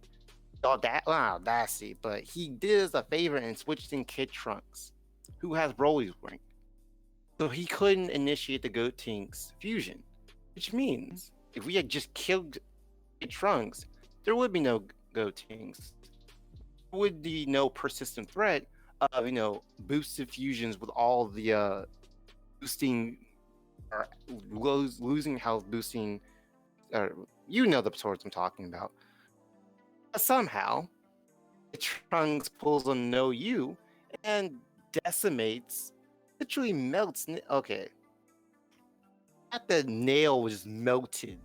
audacity, but he did us a favor and switched in Kid Trunks, who has Broly's rank. So he couldn't initiate the Gotenks fusion, which means if we had just killed Kid Trunks, there would be no Gotenks. There would be no persistent threat of boosted fusions with all the boosting or losing health boosting. The swords I'm talking about. But somehow, Trunks pulls a no you and decimates, literally melts. Okay, at the nail was melted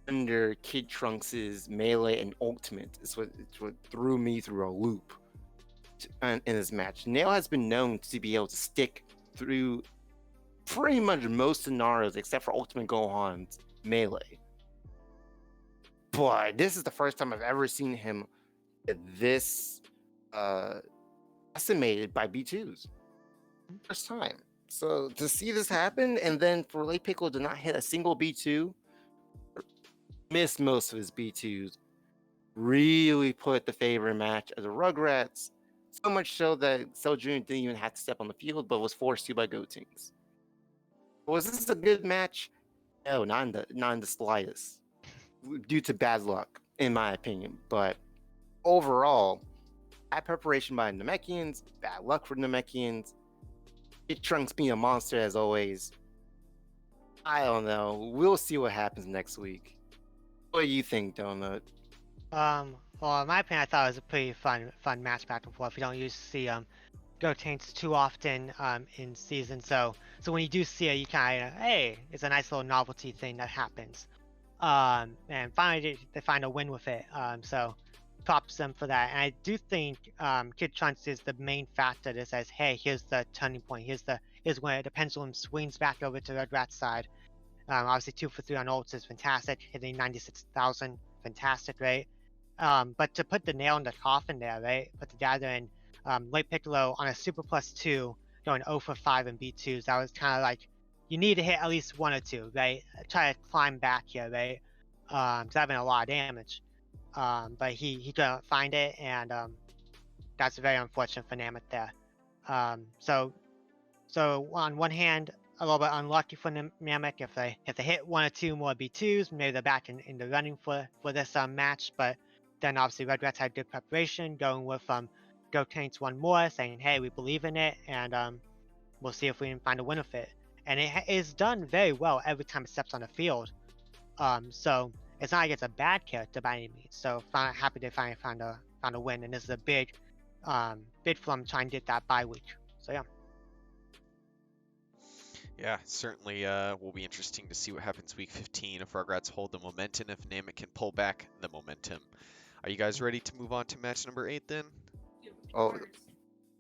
under Kid Trunks' melee and ultimate. It's what threw me through a loop in this match. Nail has been known to be able to stick through pretty much most scenarios except for Ultimate Gohan's melee. But this is the first time I've ever seen him get this decimated by B2s. First time. So to see this happen, and then for Late Piccolo to not hit a single B2, miss most of his B2s, really put the favor in match as a Rugrats. So much so that Cell Jr. didn't even have to step on the field, but was forced to by Gotenks. Was this a good match? No, not in the slightest. due to bad luck, in my opinion. But overall, bad preparation by Namekians, bad luck for Namekians. It Trunks being a monster as always. I don't know. We'll see what happens next week. What do you think, Donut? Well, in my opinion, I thought it was a pretty fun match back and forth. We don't usually see Go Taints too often in season, so when you do see it, you kind of, hey, it's a nice little novelty thing that happens. And finally they find a win with it. So props them for that. And I do think Kid Trunks is the main factor that says, hey, here's the turning point. Here's when the pendulum swings back over to Red Rat's side. Obviously 2 for 3 on ults is fantastic. Hitting 96,000, fantastic, right? But to put the nail in the coffin there, right? Put the dagger in, Late Piccolo on a Super +2, going 0 for 5 in B2s. That was kind of like, you need to hit at least 1 or 2, right? Try to climb back here, right? Because having a lot of damage. But he couldn't find it, and that's very unfortunate for Namek there. So on one hand, a little bit unlucky for Namek if they hit 1 or 2 more B2s, maybe they're back in the running for this match. But then obviously Red Rats had good preparation, going with Go Taints 1 more, saying, hey, we believe in it, and we'll see if we can find a win with it. And it is done very well every time it steps on the field. So it's not like it's a bad character by any means. So happy they finally found a win, and this is a big for them trying to get that bye week. So yeah. Yeah, certainly will be interesting to see what happens week 15 if Rugrats hold the momentum, if Namek can pull back the momentum. Are you guys ready to move on to match number 8 then? Oh,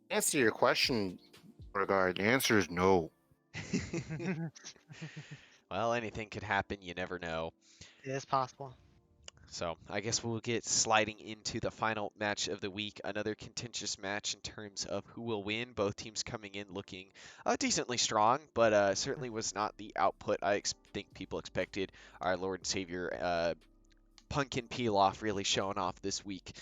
answer your question, Regard. The answer is no. Well, anything could happen. You never know. It is possible. So I guess we'll get sliding into the final match of the week. Another contentious match in terms of who will win. Both teams coming in looking decently strong, but certainly was not the output I think people expected. Our Lord and Savior Pumpkin Peel-Off really showing off this week.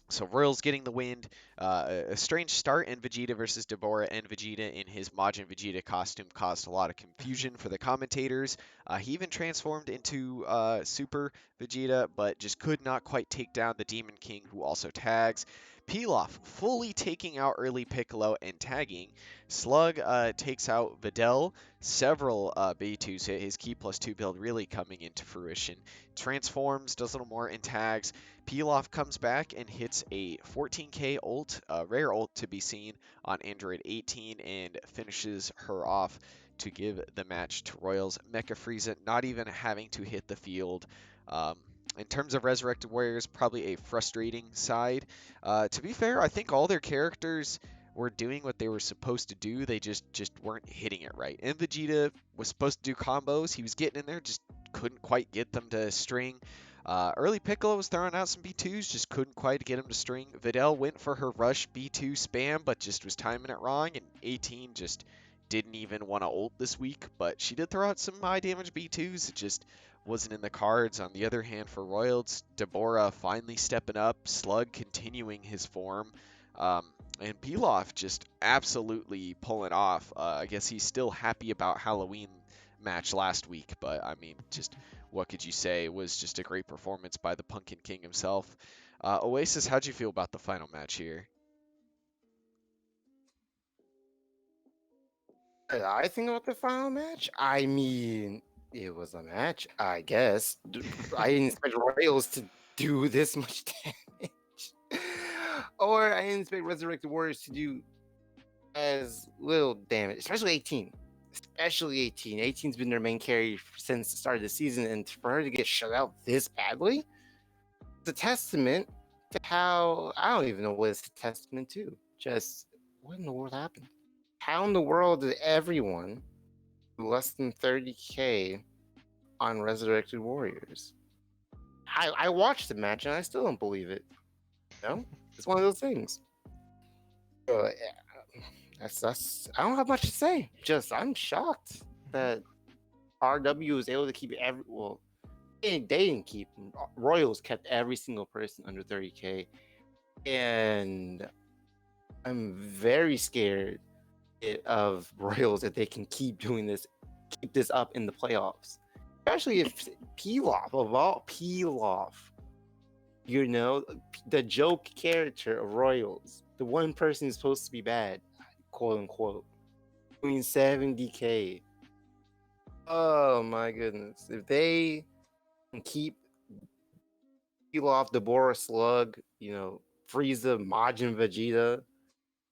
So Royals getting the win. A strange start in Vegeta versus Deborah, and Vegeta in his Majin Vegeta costume caused a lot of confusion for the commentators. He even transformed into Super Vegeta, but just could not quite take down the Demon King, who also tags. Pilaf fully taking out early Piccolo and tagging. Slug takes out Videl. Several B2s hit his Key +2 build really coming into fruition. Transforms, does a little more and tags. Pilaf comes back and hits a 14k ult, a rare ult to be seen on Android 18, and finishes her off to give the match to Royals. Mecha Frieza not even having to hit the field. In terms of Resurrected Warriors, probably a frustrating side. To be fair, I think all their characters were doing what they were supposed to do. They just weren't hitting it right. And Vegeta was supposed to do combos. He was getting in there, just couldn't quite get them to string. Early Piccolo was throwing out some B2s, just couldn't quite get him to string. Videl went for her rush B2 spam, but just was timing it wrong, and 18 just didn't even want to ult this week, but she did throw out some high damage B2s. It just wasn't in the cards. On the other hand, for Royals, Deborah finally stepping up, Slug continuing his form, and Pilaf just absolutely pulling off. I guess he's still happy about Halloween match last week, but I mean, just what could you say? It was just a great performance by the Pumpkin King himself. Oasis, how'd you feel about the final match here? I think about the final match. I mean, it was a match, I guess. I didn't expect Royals to do this much damage, or I didn't expect Resurrected Warriors to do as little damage, especially 18. Especially 18. 18's been their main carry since the start of the season, and for her to get shut out this badly, it's a testament to how, I don't even know what it's a testament to. Just what in the world happened? How in the world did everyone do less than 30k on Resurrected Warriors? I watched the match and I still don't believe it. You know? It's one of those things. That's I don't have much to say. Just I'm shocked that RW was able to keep they didn't keep Royals kept every single person under 30k, and I'm very scared of Royals that they can keep doing this, keep this up in the playoffs. Especially if Pilaf, of all Pilaf, you know, the joke character of Royals, the one person who's supposed to be bad, quote unquote, doing 70k. Oh my goodness. If they can keep Pilaf, Deborah Slug, you know, Frieza, Majin Vegeta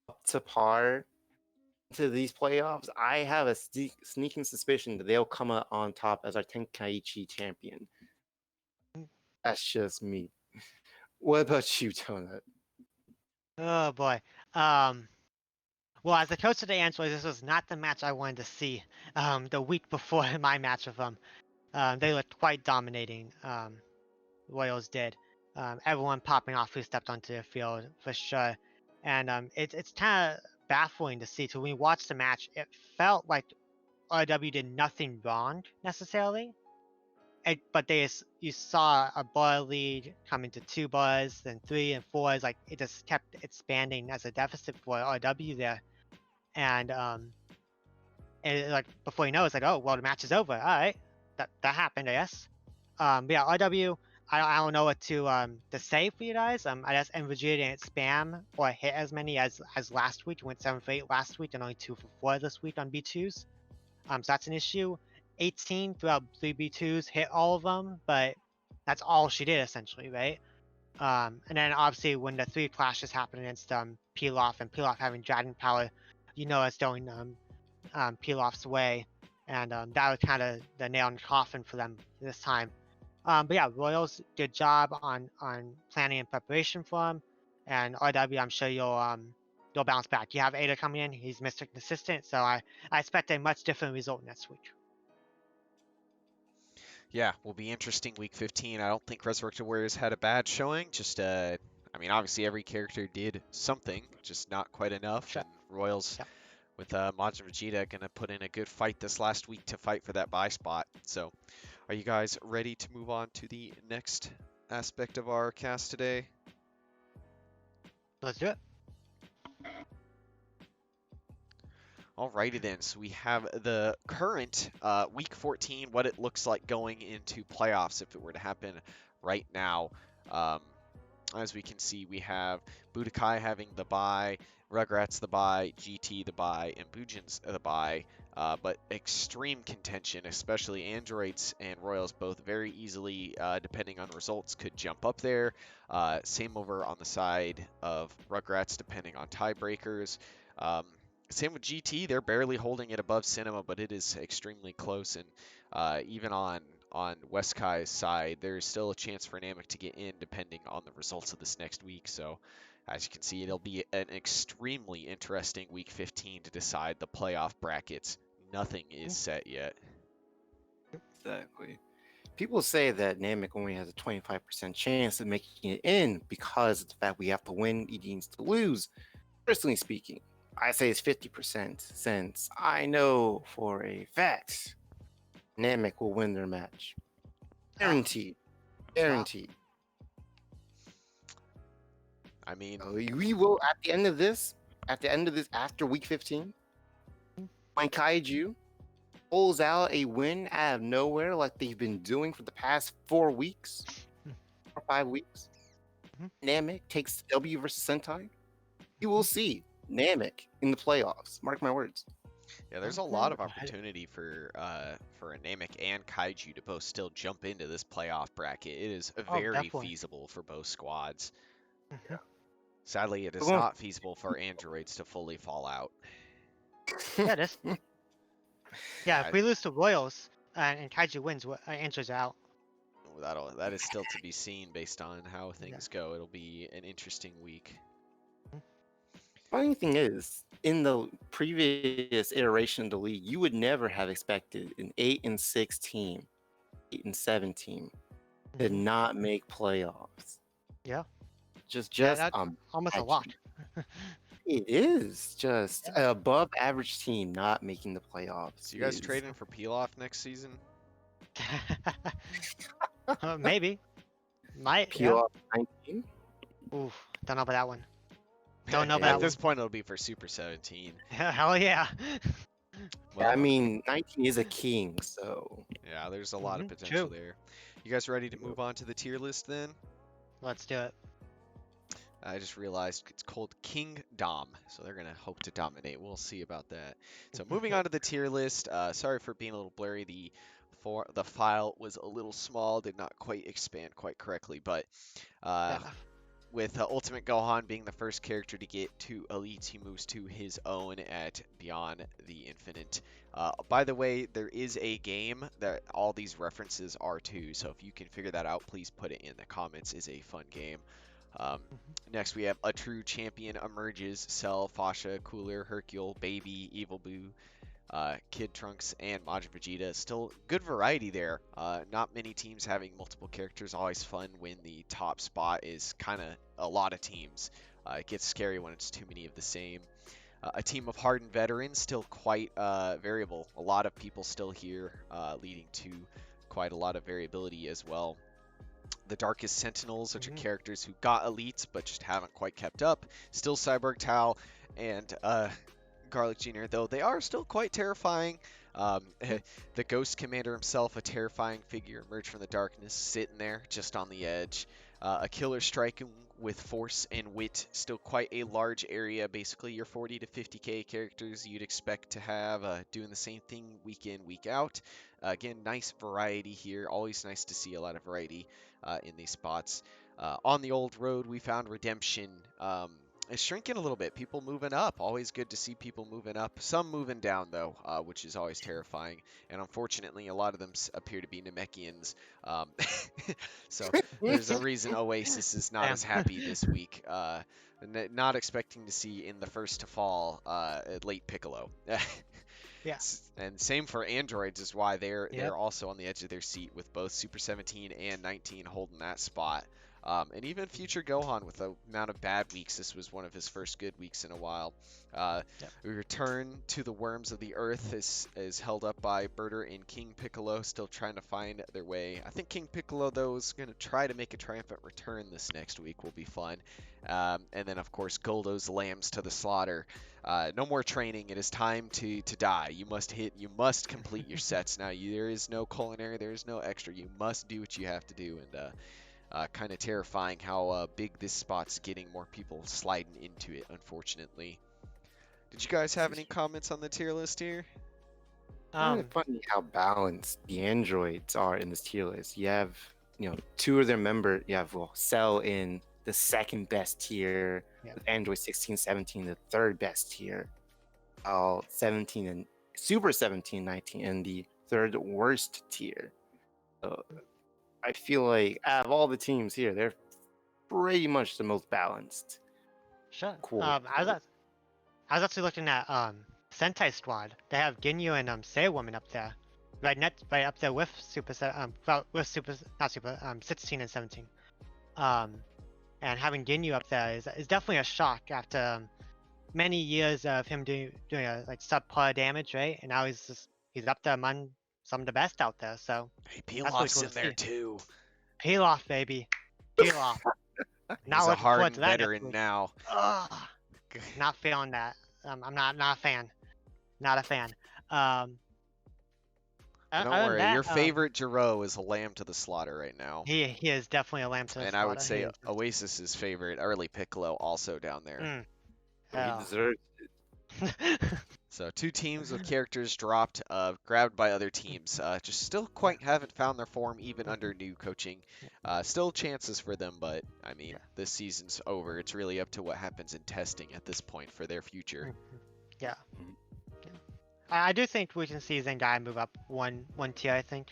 up to par to these playoffs, I have a sneaking suspicion that they'll come out on top as our Tenkaichi champion. That's just me. What about you, Donut? Oh boy. Well, as the coach of the Angelos, this was not the match I wanted to see. The week before my match with them, they looked quite dominating. Royals did. Everyone popping off who stepped onto the field for sure, and it's kind of baffling to see. So when we watched the match, it felt like RW did nothing wrong necessarily. But you saw a bar lead come into 2 bars, then 3 and 4. Like it just kept expanding as a deficit for RW there, and like before you know, it's like, oh well, the match is over. All right, that happened, I guess. But yeah, RW. I don't know what to say for you guys. I guess Vegeta didn't spam or hit as many as last week. It went 7 for 8 last week and only 2 for 4 this week on B2s. So that's an issue. 18 throughout 3 B2s, hit all of them, but that's all she did essentially, right? And then obviously when the 3 clashes happen against Pilaf and Pilaf having Dragon Power, you know it's going Pilaf's way, and that was kind of the nail in the coffin for them this time. But yeah, Royals, good job on planning and preparation for him, and RW, I'm sure you'll bounce back. You have Ada coming in; he's Mr. Consistent, so I expect a much different result next week. Yeah, will be interesting week 15. I don't think Resurrected Warriors had a bad showing. Just I mean, obviously every character did something, just not quite enough. Sure. And Royals with Majin Vegeta gonna put in a good fight this last week to fight for that bye spot. So, are you guys ready to move on to the next aspect of our cast today? Let's do it. Alrighty then, so we have the current week 14, what it looks like going into playoffs if it were to happen right now. As we can see, we have Budokai having the bye, Rugrats the bye, GT the bye, and Bujin's the bye. But extreme contention, especially Androids and Royals both very easily, depending on results, could jump up there. Same over on the side of Rugrats, depending on tiebreakers. Same with GT, they're barely holding it above Cinema, but it is extremely close. And even on Westkai's side, there's still a chance for Namek to get in depending on the results of this next week. So as you can see, it'll be an extremely interesting week 15 to decide the playoff brackets. Nothing is set yet. Exactly. People say that Namek only has a 25% chance of making it in because of the fact we have to win, he needs to lose. Personally speaking, I say it's 50% since I know for a fact Namek will win their match. Guaranteed. Guaranteed. I mean, we will at the end of this, after week 15, when Kaiju pulls out a win out of nowhere like they've been doing for the past 4 weeks or 5 weeks, Namek takes the W versus Sentai, you will see Namek in the playoffs. Mark my words. Yeah, there's a lot of opportunity for a Namek and Kaiju to both still jump into this playoff bracket. It is very feasible for both squads. Yeah. Sadly, it is not feasible for Androids to fully fall out. Yeah, it is. Yeah, if we lose to Royals and Kaiju wins, Androids are out. That is still to be seen based on how things go. It'll be an interesting week. Funny thing is, in the previous iteration of the league, you would never have expected an 8-6 team, 8-7 team, to not make playoffs. Yeah. Just almost a lot. It is just an above average team not making the playoffs. So you guys trading for Pilaf next season? Maybe. Might. Pilaf 19? Oof, don't know about that one. Don't know about At this point, it'll be for Super 17. Hell yeah. Well, I mean, 19 is a king, so yeah, there's a lot of Mhm, potential true. there. You guys ready to move on to the tier list then? Let's do it. I just realized it's called King Dom, so they're gonna hope to dominate. We'll see about that. So moving on to the tier list. Sorry for being a little blurry. The file was a little small, did not quite expand quite correctly, but Fair uh, enough. with Ultimate Gohan being the first character to get to Elites, he moves to his own at Beyond the Infinite. By the way, there is a game that all these references are to, so if you can figure that out, please put it in the comments. It's a fun game. Um, Next, we have A True Champion emerges. Cell, Fasha, Cooler, Hercule, Baby, Evil Boo, Kid Trunks, and Majin Vegeta. Still good variety there. Not many teams having multiple characters. Always fun when the top spot is kind of a lot of teams. It gets scary when it's too many of the same. A team of hardened veterans, still quite variable. A lot of people still here, leading to quite a lot of variability as well. The Darkest Sentinels, which are characters who got elites but just haven't quite kept up. Still Cyborg Tao and Garlic Jr., though they are still quite terrifying. The Ghost Commander himself, a terrifying figure, emerged from the darkness, sitting there just on the edge. A killer striking with force and wit, still quite a large area. Basically, your 40 to 50k characters you'd expect to have doing the same thing week in, week out. Again, nice variety here. Always nice to see a lot of variety in these spots. On the old road, we found Redemption. It's shrinking a little bit. People moving up. Always good to see people moving up. Some moving down, though, which is always terrifying. And unfortunately, a lot of them appear to be Namekians. So there's a reason Oasis is not Damn. as happy this week. Not expecting to see in the first to fall late Piccolo. Yeah. And same for androids is why they're Yep. also on the edge of their seat with both Super 17 and 19 holding that spot. And even future Gohan with the amount of bad weeks, this was one of his first good weeks in a while. Yep. We return to the Worms of the Earth is held up by Birder and King Piccolo, still trying to find their way. I think King Piccolo, though, is going to try to make a triumphant return this next week. Will be fun. And then, of course, Goldo's Lambs to the slaughter. No more training. It is time to die. You must complete your sets now. There is no culinary. There is no extra. You must do what you have to do. And kind of terrifying how big this spot's getting. More people sliding into it, unfortunately. Did you guys have any comments on the tier list here? kind of funny how balanced the androids are in this tier list. You have, two of their members. You have Cell in the second best tier, Yeah. with Android 16, 17 the third best tier, while 17 and Super 17, 19 in the third worst tier. So I feel like out of all the teams here, they're pretty much the most balanced. Sure. Cool. I was actually looking at Sentai Squad. They have Ginyu and Sailwoman up there, right up there with with 16 and 17. And having Ginyu up there is definitely a shock after many years of him doing like subpar damage, right? And now he's up there among some of the best out there. So Hey, really Pilaf's cool in to there see. too. peel off, baby, peel off. Now He's a looking forward hardened to that next veteran week. now. Ugh, not feeling that. I'm not a fan. Not a fan. Don't Other than worry, that, your favorite Jiro is a lamb to the slaughter right now. he is definitely a lamb to the And slaughter. I would say Oasis's favorite, early Piccolo, also down there. He Hell. deserves. So two teams with characters dropped, grabbed by other teams. Just still quite haven't found their form even under new coaching. Still chances for them, but I mean, this season's over. It's really up to what happens in testing at this point for their future. Yeah. I do think we can see Zengai move up one tier. I think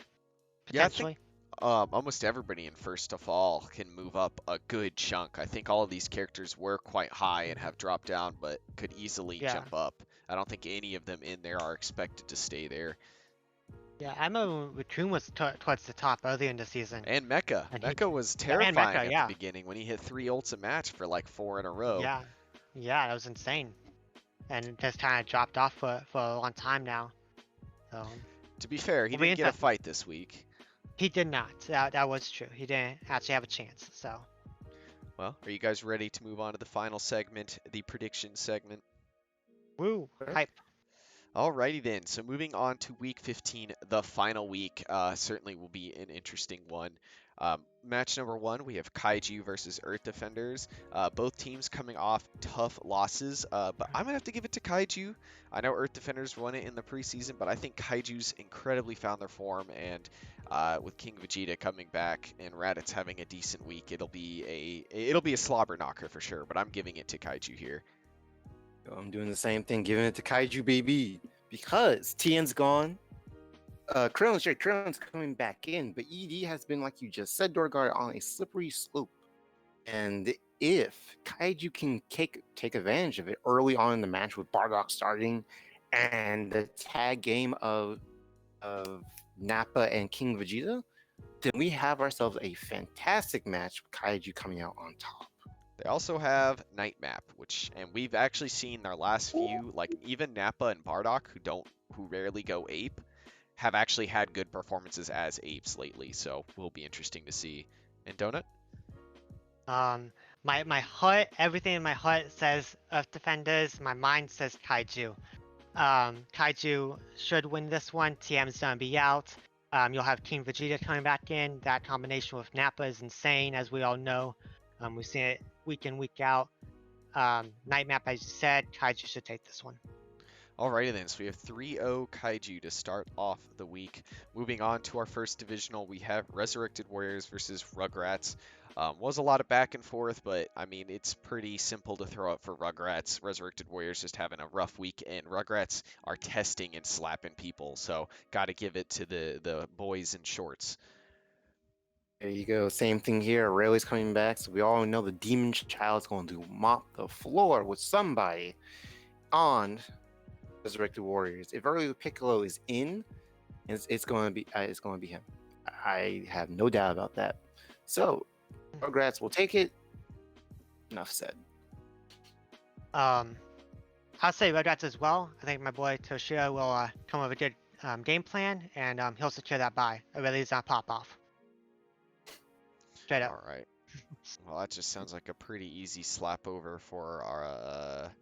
Yeah, I potentially. think almost everybody in First to Fall can move up a good chunk. I think all of these characters were quite high and have dropped down, but could easily jump up. I don't think any of them in there are expected to stay there. Yeah, I remember Raccoon was towards the top earlier in the season. And Mecha. And Mecha was terrifying at the beginning when he hit 3 ults a match for like 4 in a row. Yeah, that was insane. And it just kind of dropped off for a long time now. So To be fair, he didn't get a fight this week. he did not. That was true. He didn't actually have a chance. So. Well, are you guys ready to move on to the final segment, the prediction segment? Woo! Sure. Hype. Alrighty then. So moving on to week 15, the final week, certainly will be an interesting one. Match number one, we have Kaiju versus Earth Defenders. Both teams coming off tough losses, but I'm gonna have to give it to Kaiju. I know Earth Defenders won it in the preseason, but I think Kaiju's incredibly found their form, and with King Vegeta coming back and Raditz having a decent week, it'll be a slobber knocker for sure. But I'm giving it to Kaiju here. I'm doing the same thing, giving it to Kaiju baby because Tien's gone. Krillin's coming back in, but ED has been, like you just said, DoorGuard, on a slippery slope. And if Kaiju can take advantage of it early on in the match with Bardock starting and the tag game of Nappa and King Vegeta, then we have ourselves a fantastic match with Kaiju coming out on top. They also have Night Map, and we've actually seen their last few, like even Nappa and Bardock, who rarely go ape, have actually had good performances as apes lately. So will be interesting to see. And Donut? My heart, everything in my heart says Earth Defenders. My mind says Kaiju. Kaiju should win this one. TM's gonna be out. You'll have King Vegeta coming back in. That combination with Nappa is insane, as we all know. We've seen it week in, week out. Night Map, as you said, Kaiju should take this one. Alrighty then, so we have 3-0 Kaiju to start off the week. Moving on to our first divisional, we have Resurrected Warriors versus Rugrats. Was a lot of back and forth, but I mean, it's pretty simple to throw up for Rugrats. Resurrected Warriors just having a rough week, and Rugrats are testing and slapping people, so got to give it to the boys in shorts. There you go. Same thing here. Rayleigh's coming back, so we all know the Demon Child's going to mop the floor with somebody on Resurrected Warriors. If early Piccolo is in, it's going to be him. I have no doubt about that. So, Rugrats will take it. Enough said. I'll say Rugrats as well. I think my boy Toshio will come up with a good game plan, and he'll secure that bye. It really is not pop off. Straight up. All right. Well, that just sounds like a pretty easy slap over for our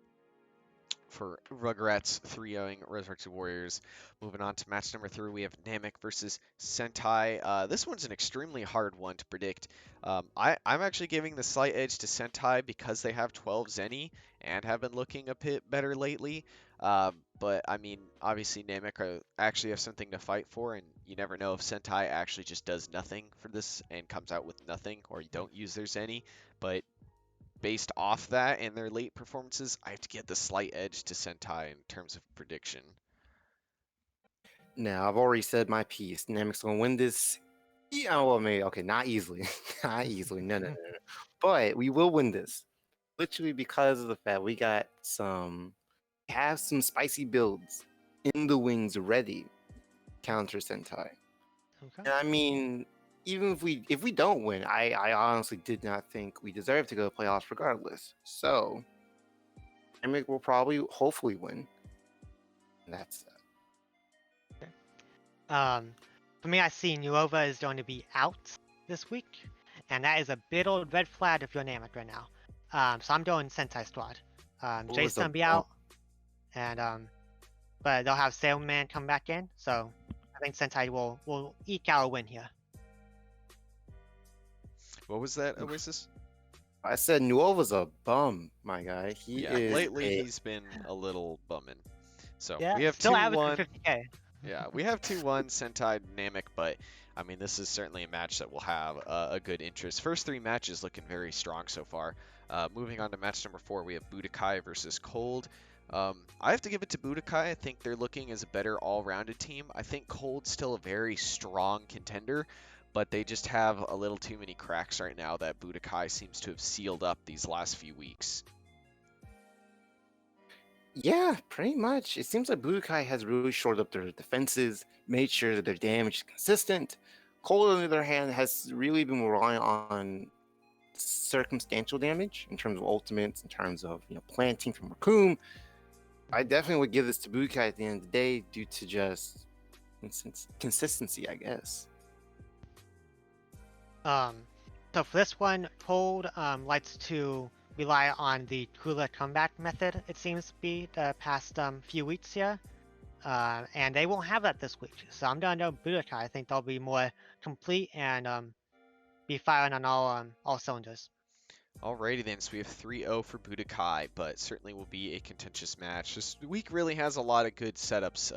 for Rugrats 3-0ing Resurrected Warriors. Moving on to match number 3, we have Namek versus Sentai. This one's an extremely hard one to predict. I'm actually giving the slight edge to Sentai because they have 12 Zeni and have been looking a bit better lately. But I mean, obviously Namek actually have something to fight for, and you never know if Sentai actually just does nothing for this and comes out with nothing, or you don't use their Zeni. But based off that and their late performances, I have to get the slight edge to Sentai in terms of prediction. Now, I've already said my piece. Namek's going to win this. Yeah, well, maybe, okay, not easily. Not easily. No. But we will win this. Literally because of the fact we have some spicy builds in the wings ready counter Sentai. Okay. And I mean, even if we don't win, I honestly did not think we deserve to go to playoffs regardless. So, Namek will hopefully win. And that's For me, I see Nuova is going to be out this week, and that is a big old red flag if you're Namek right now. So I'm going Sentai Squad. Jay's gonna be out, and but they'll have Sailman come back in, so I think Sentai will eke out a win here. What was that, Oasis? I said Nuova's a bum, my guy. Lately he's been a little bumming. So Yeah, we have still 2-1. averaging 50K. Yeah, we have 2-1 Sentai Namek, but I mean, this is certainly a match that will have a good interest. First 3 matches looking very strong so far. Moving on to match number 4, we have Budokai versus Cold. I have to give it to Budokai. I think they're looking as a better all-rounded team. I think Cold's still a very strong contender, but they just have a little too many cracks right now that Budokai seems to have sealed up these last few weeks. Yeah, pretty much. It seems like Budokai has really shored up their defenses, made sure that their damage is consistent. Cold, on the other hand, has really been relying on circumstantial damage in terms of ultimates, in terms of planting from Raccoon. I definitely would give this to Budokai at the end of the day due to just consistency, I guess. So for this one, Cold likes to rely on the cooler comeback method, it seems to be the past few weeks here. and they won't have that this week. So I'm gonna know Budokai. I think they'll be more complete and be firing on all cylinders. Alrighty then, so we have 3-0 for Budokai, but certainly will be a contentious match. This week really has a lot of good setups,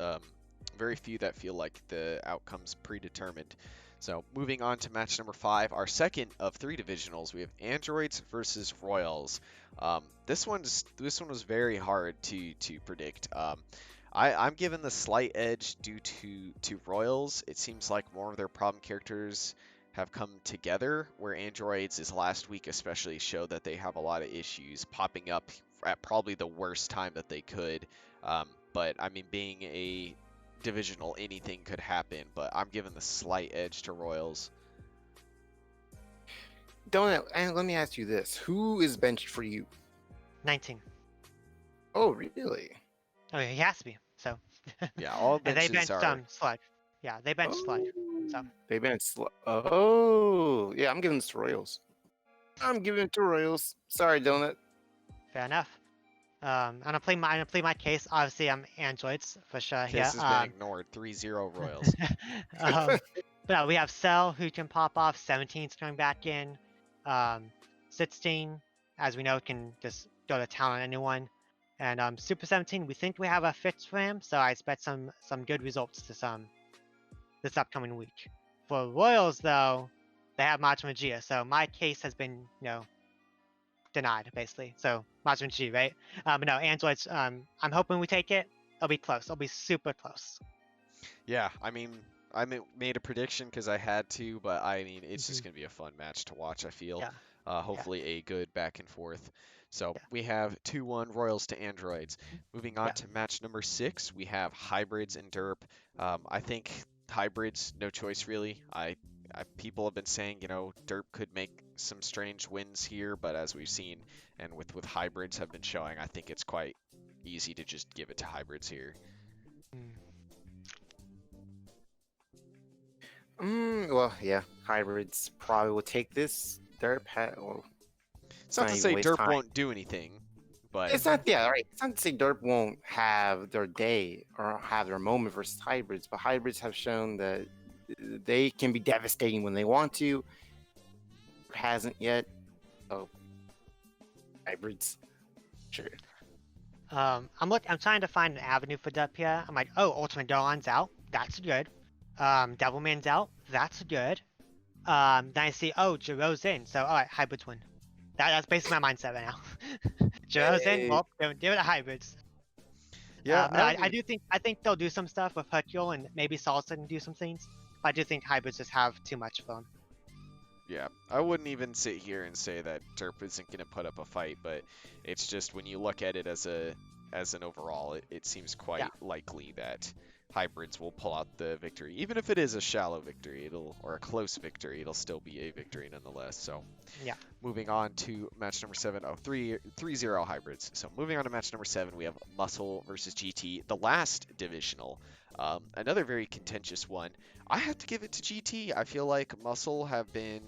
very few that feel like the outcome's predetermined. So moving on to match number 5, our second of 3 divisionals, we have Androids versus Royals. This one was very hard to predict. I'm given the slight edge due to Royals. It seems like more of their problem characters have come together, where Androids is last week especially showed that they have a lot of issues popping up at probably the worst time that they could. But I mean, being a divisional, anything could happen, but I'm giving the slight edge to Royals. Donut, and let me ask you this: who is benched for you? 19. Oh, really? Oh, he has to be. So. Yeah, all And they benches benched are. Sludge. Yeah, they benched Sludge. So. They benched. Oh, yeah. I'm giving this to Royals. I'm giving it to Royals. Sorry, Donut. Fair enough. I'm gonna play my case. Obviously, I'm Androids for sure. Case Yeah. has been ignored. 3-0 Royals. But no, we have Cell who can pop off. 17's coming back in. 16, as we know, can just go to town on anyone. And Super 17, we think we have a fix for him, so I expect some good results this upcoming week. For Royals, though, they have Majima Gia, so my case has been, denied, basically. So Majima G, right? But no, Androids, I'm hoping we take it. It'll be close. It'll be super close. Yeah, I mean, made a prediction because I had to, but I mean, it's just going to be a fun match to watch, I feel. Yeah. Hopefully a good back and forth. So Yeah. we have 2-1 Royals to Androids. Moving on Yeah. to match number 6, we have Hybrids and Derp. I think Hybrids, no choice really. People have been saying, Derp could make some strange wins here, but as we've seen, and with Hybrids have been showing, I think it's quite easy to just give it to Hybrids here. Well, yeah. Hybrids probably will take this. Derp well, It's not to even say waste Derp time. won't do anything, but It's not, yeah, right. It's not to say Derp won't have their day or have their moment versus Hybrids, but Hybrids have shown that they can be devastating when they want to. Hasn't yet. Oh, Hybrids, sure. I'm trying to find an avenue for Derp here. I'm like, oh, Ultimate Goron's out. That's good. Devilman's out. That's good. Then I see, oh, Jiro's in. So, all right, Hybrids win. That's basically my mindset right now. Jiro's in. Well, give it to Hybrids. yeah, No, I think they'll do some stuff with Hercule and maybe Salsa can do some things. But I do think Hybrids just have too much for them. Yeah, I wouldn't even sit here and say that Derp isn't going to put up a fight, but it's just when you look at it as an overall, it seems quite likely that Hybrids will pull out the victory. Even if it is a shallow victory, or a close victory, it'll still be a victory nonetheless. So, yeah. Moving on to match number 7. 3-0 Hybrids. So moving on to match number 7, we have Muscle versus GT, the last divisional. Another very contentious one. I have to give it to GT. I feel like Muscle have been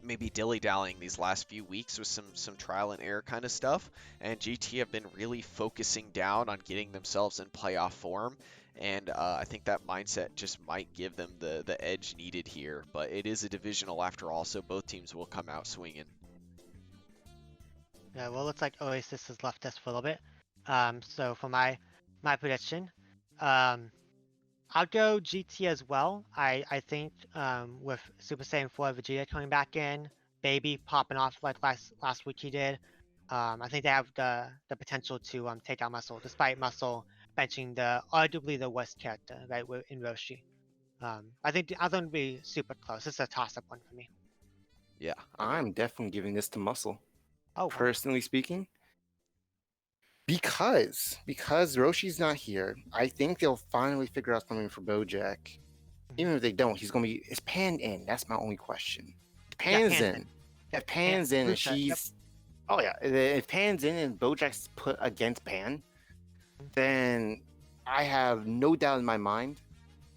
maybe dilly-dallying these last few weeks with some trial and error kind of stuff, and GT have been really focusing down on getting themselves in playoff form, and I think that mindset just might give them the edge needed here, but it is a divisional after all, so both teams will come out swinging. Yeah, well, it looks like Oasis has left us for a little bit. So for my prediction, I'll go GT as well. I think with Super Saiyan 4 Vegeta coming back in, Baby popping off like last week he did, I think they have the potential to take out Muscle, despite Muscle benching arguably the worst character, right, in Roshi. I think the other one would be super close. It's a toss-up one for me. Yeah, I'm definitely giving this to Muscle. Oh, personally speaking, because Roshi's not here, I think they'll finally figure out something for Bojack. Even if they don't, it's Pan in. That's my only question. Pan's in. If Pan's in and she's oh yeah, if Pan's in and Bojack's put against Pan, then I have no doubt in my mind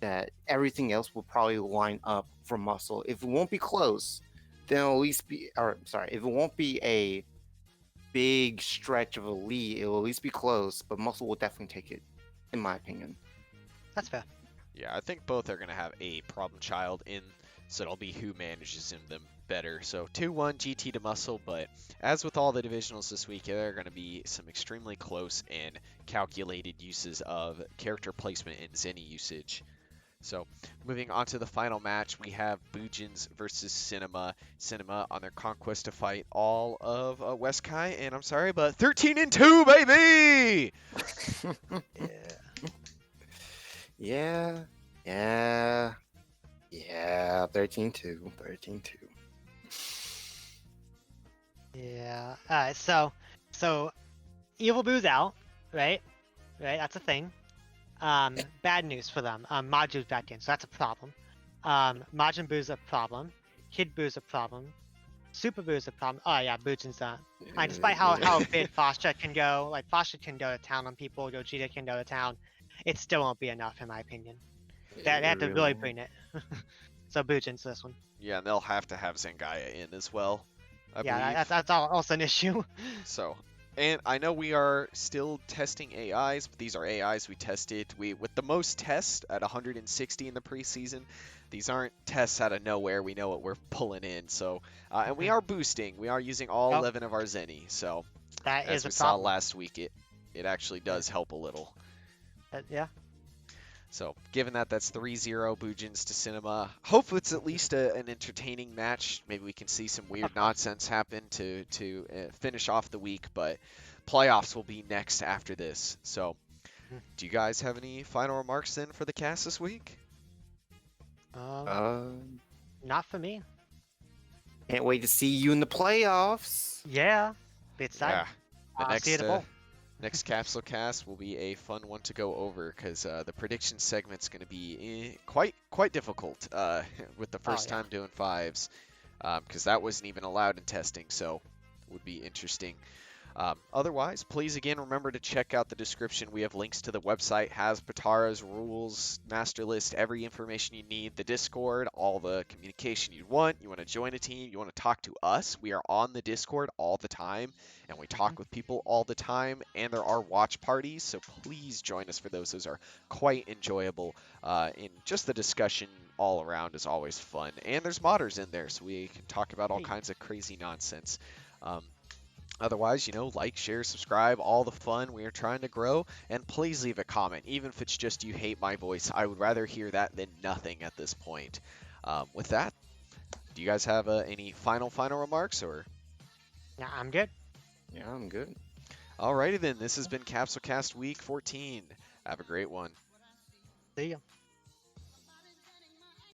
that everything else will probably line up for Muscle. If it won't be close, then it'll at least be, if it won't be a big stretch of a lead, it will at least be close, but Muscle will definitely take it. in my opinion. That's fair. Yeah, I think both are going to have a problem child in, so it'll be who manages them better. So 2-1 GT to Muscle, but as with all the divisionals this week, there are going to be some extremely close and calculated uses of character placement and Zenny usage. So moving on to the final match, we have Bujins versus Cinema. Cinema on their conquest to fight all of Westkai, and I'm sorry, but 13-2, baby! Yeah. Yeah, 13-2, 13-2. Yeah. Alright, so Evil Boo's out, right? Right, that's a thing. Bad news for them. Maju's back in, so that's a problem. Majin Boo's a problem. Kid Boo's a problem. Super Boo's a problem. Oh yeah, Bujin's not. Despite how big Fasha can go, like Fasha can go to town on people, Gogeta can go to town, it still won't be enough in my opinion. They have to really bring it. So Bujin's this one. Yeah, and they'll have to have Zangaya in as well, I Yeah, believe. that's also an issue. So, and I know we are still testing AIs, but these are AIs we tested. With the most tests at 160 in the preseason. These aren't tests out of nowhere. We know what we're pulling in. So, and we are boosting. We are using all 11 of our Zenny. So, That as is a we saw problem. last week, it actually does help a little. Yeah. So, given that that's 3-0 Bujins to Cinema, hope it's at least an entertaining match. Maybe we can see some weird nonsense happen to finish off the week, but playoffs will be next after this. So, do you guys have any final remarks then for the cast this week? Not for me. Can't wait to see you in the playoffs. Yeah. Be excited. Yeah. The I'll see you at the bowl. next Capsule cast will be a fun one to go over because the prediction segment's going to be quite difficult with the first time doing fives because that wasn't even allowed in testing, so it would be interesting. Otherwise, please again remember to check out the description. We have links to the website, has Patara's rules, master list, every information you need, the Discord, all the communication you want. You want to join a team, you want to talk to us. We are on the Discord all the time, and we talk with people all the time, and there are watch parties, so please join us for those. Those are quite enjoyable, and just the discussion all around is always fun. And there's modders in there, so we can talk about all kinds of crazy nonsense. Otherwise, like, share, subscribe, all the fun. We are trying to grow. And please leave a comment. Even if it's just you hate my voice, I would rather hear that than nothing at this point. With that, do you guys have any final remarks? Or? Yeah, I'm good. Yeah, I'm good. Alrighty then. This has been CapsuleCast Week 14. Have a great one. See ya.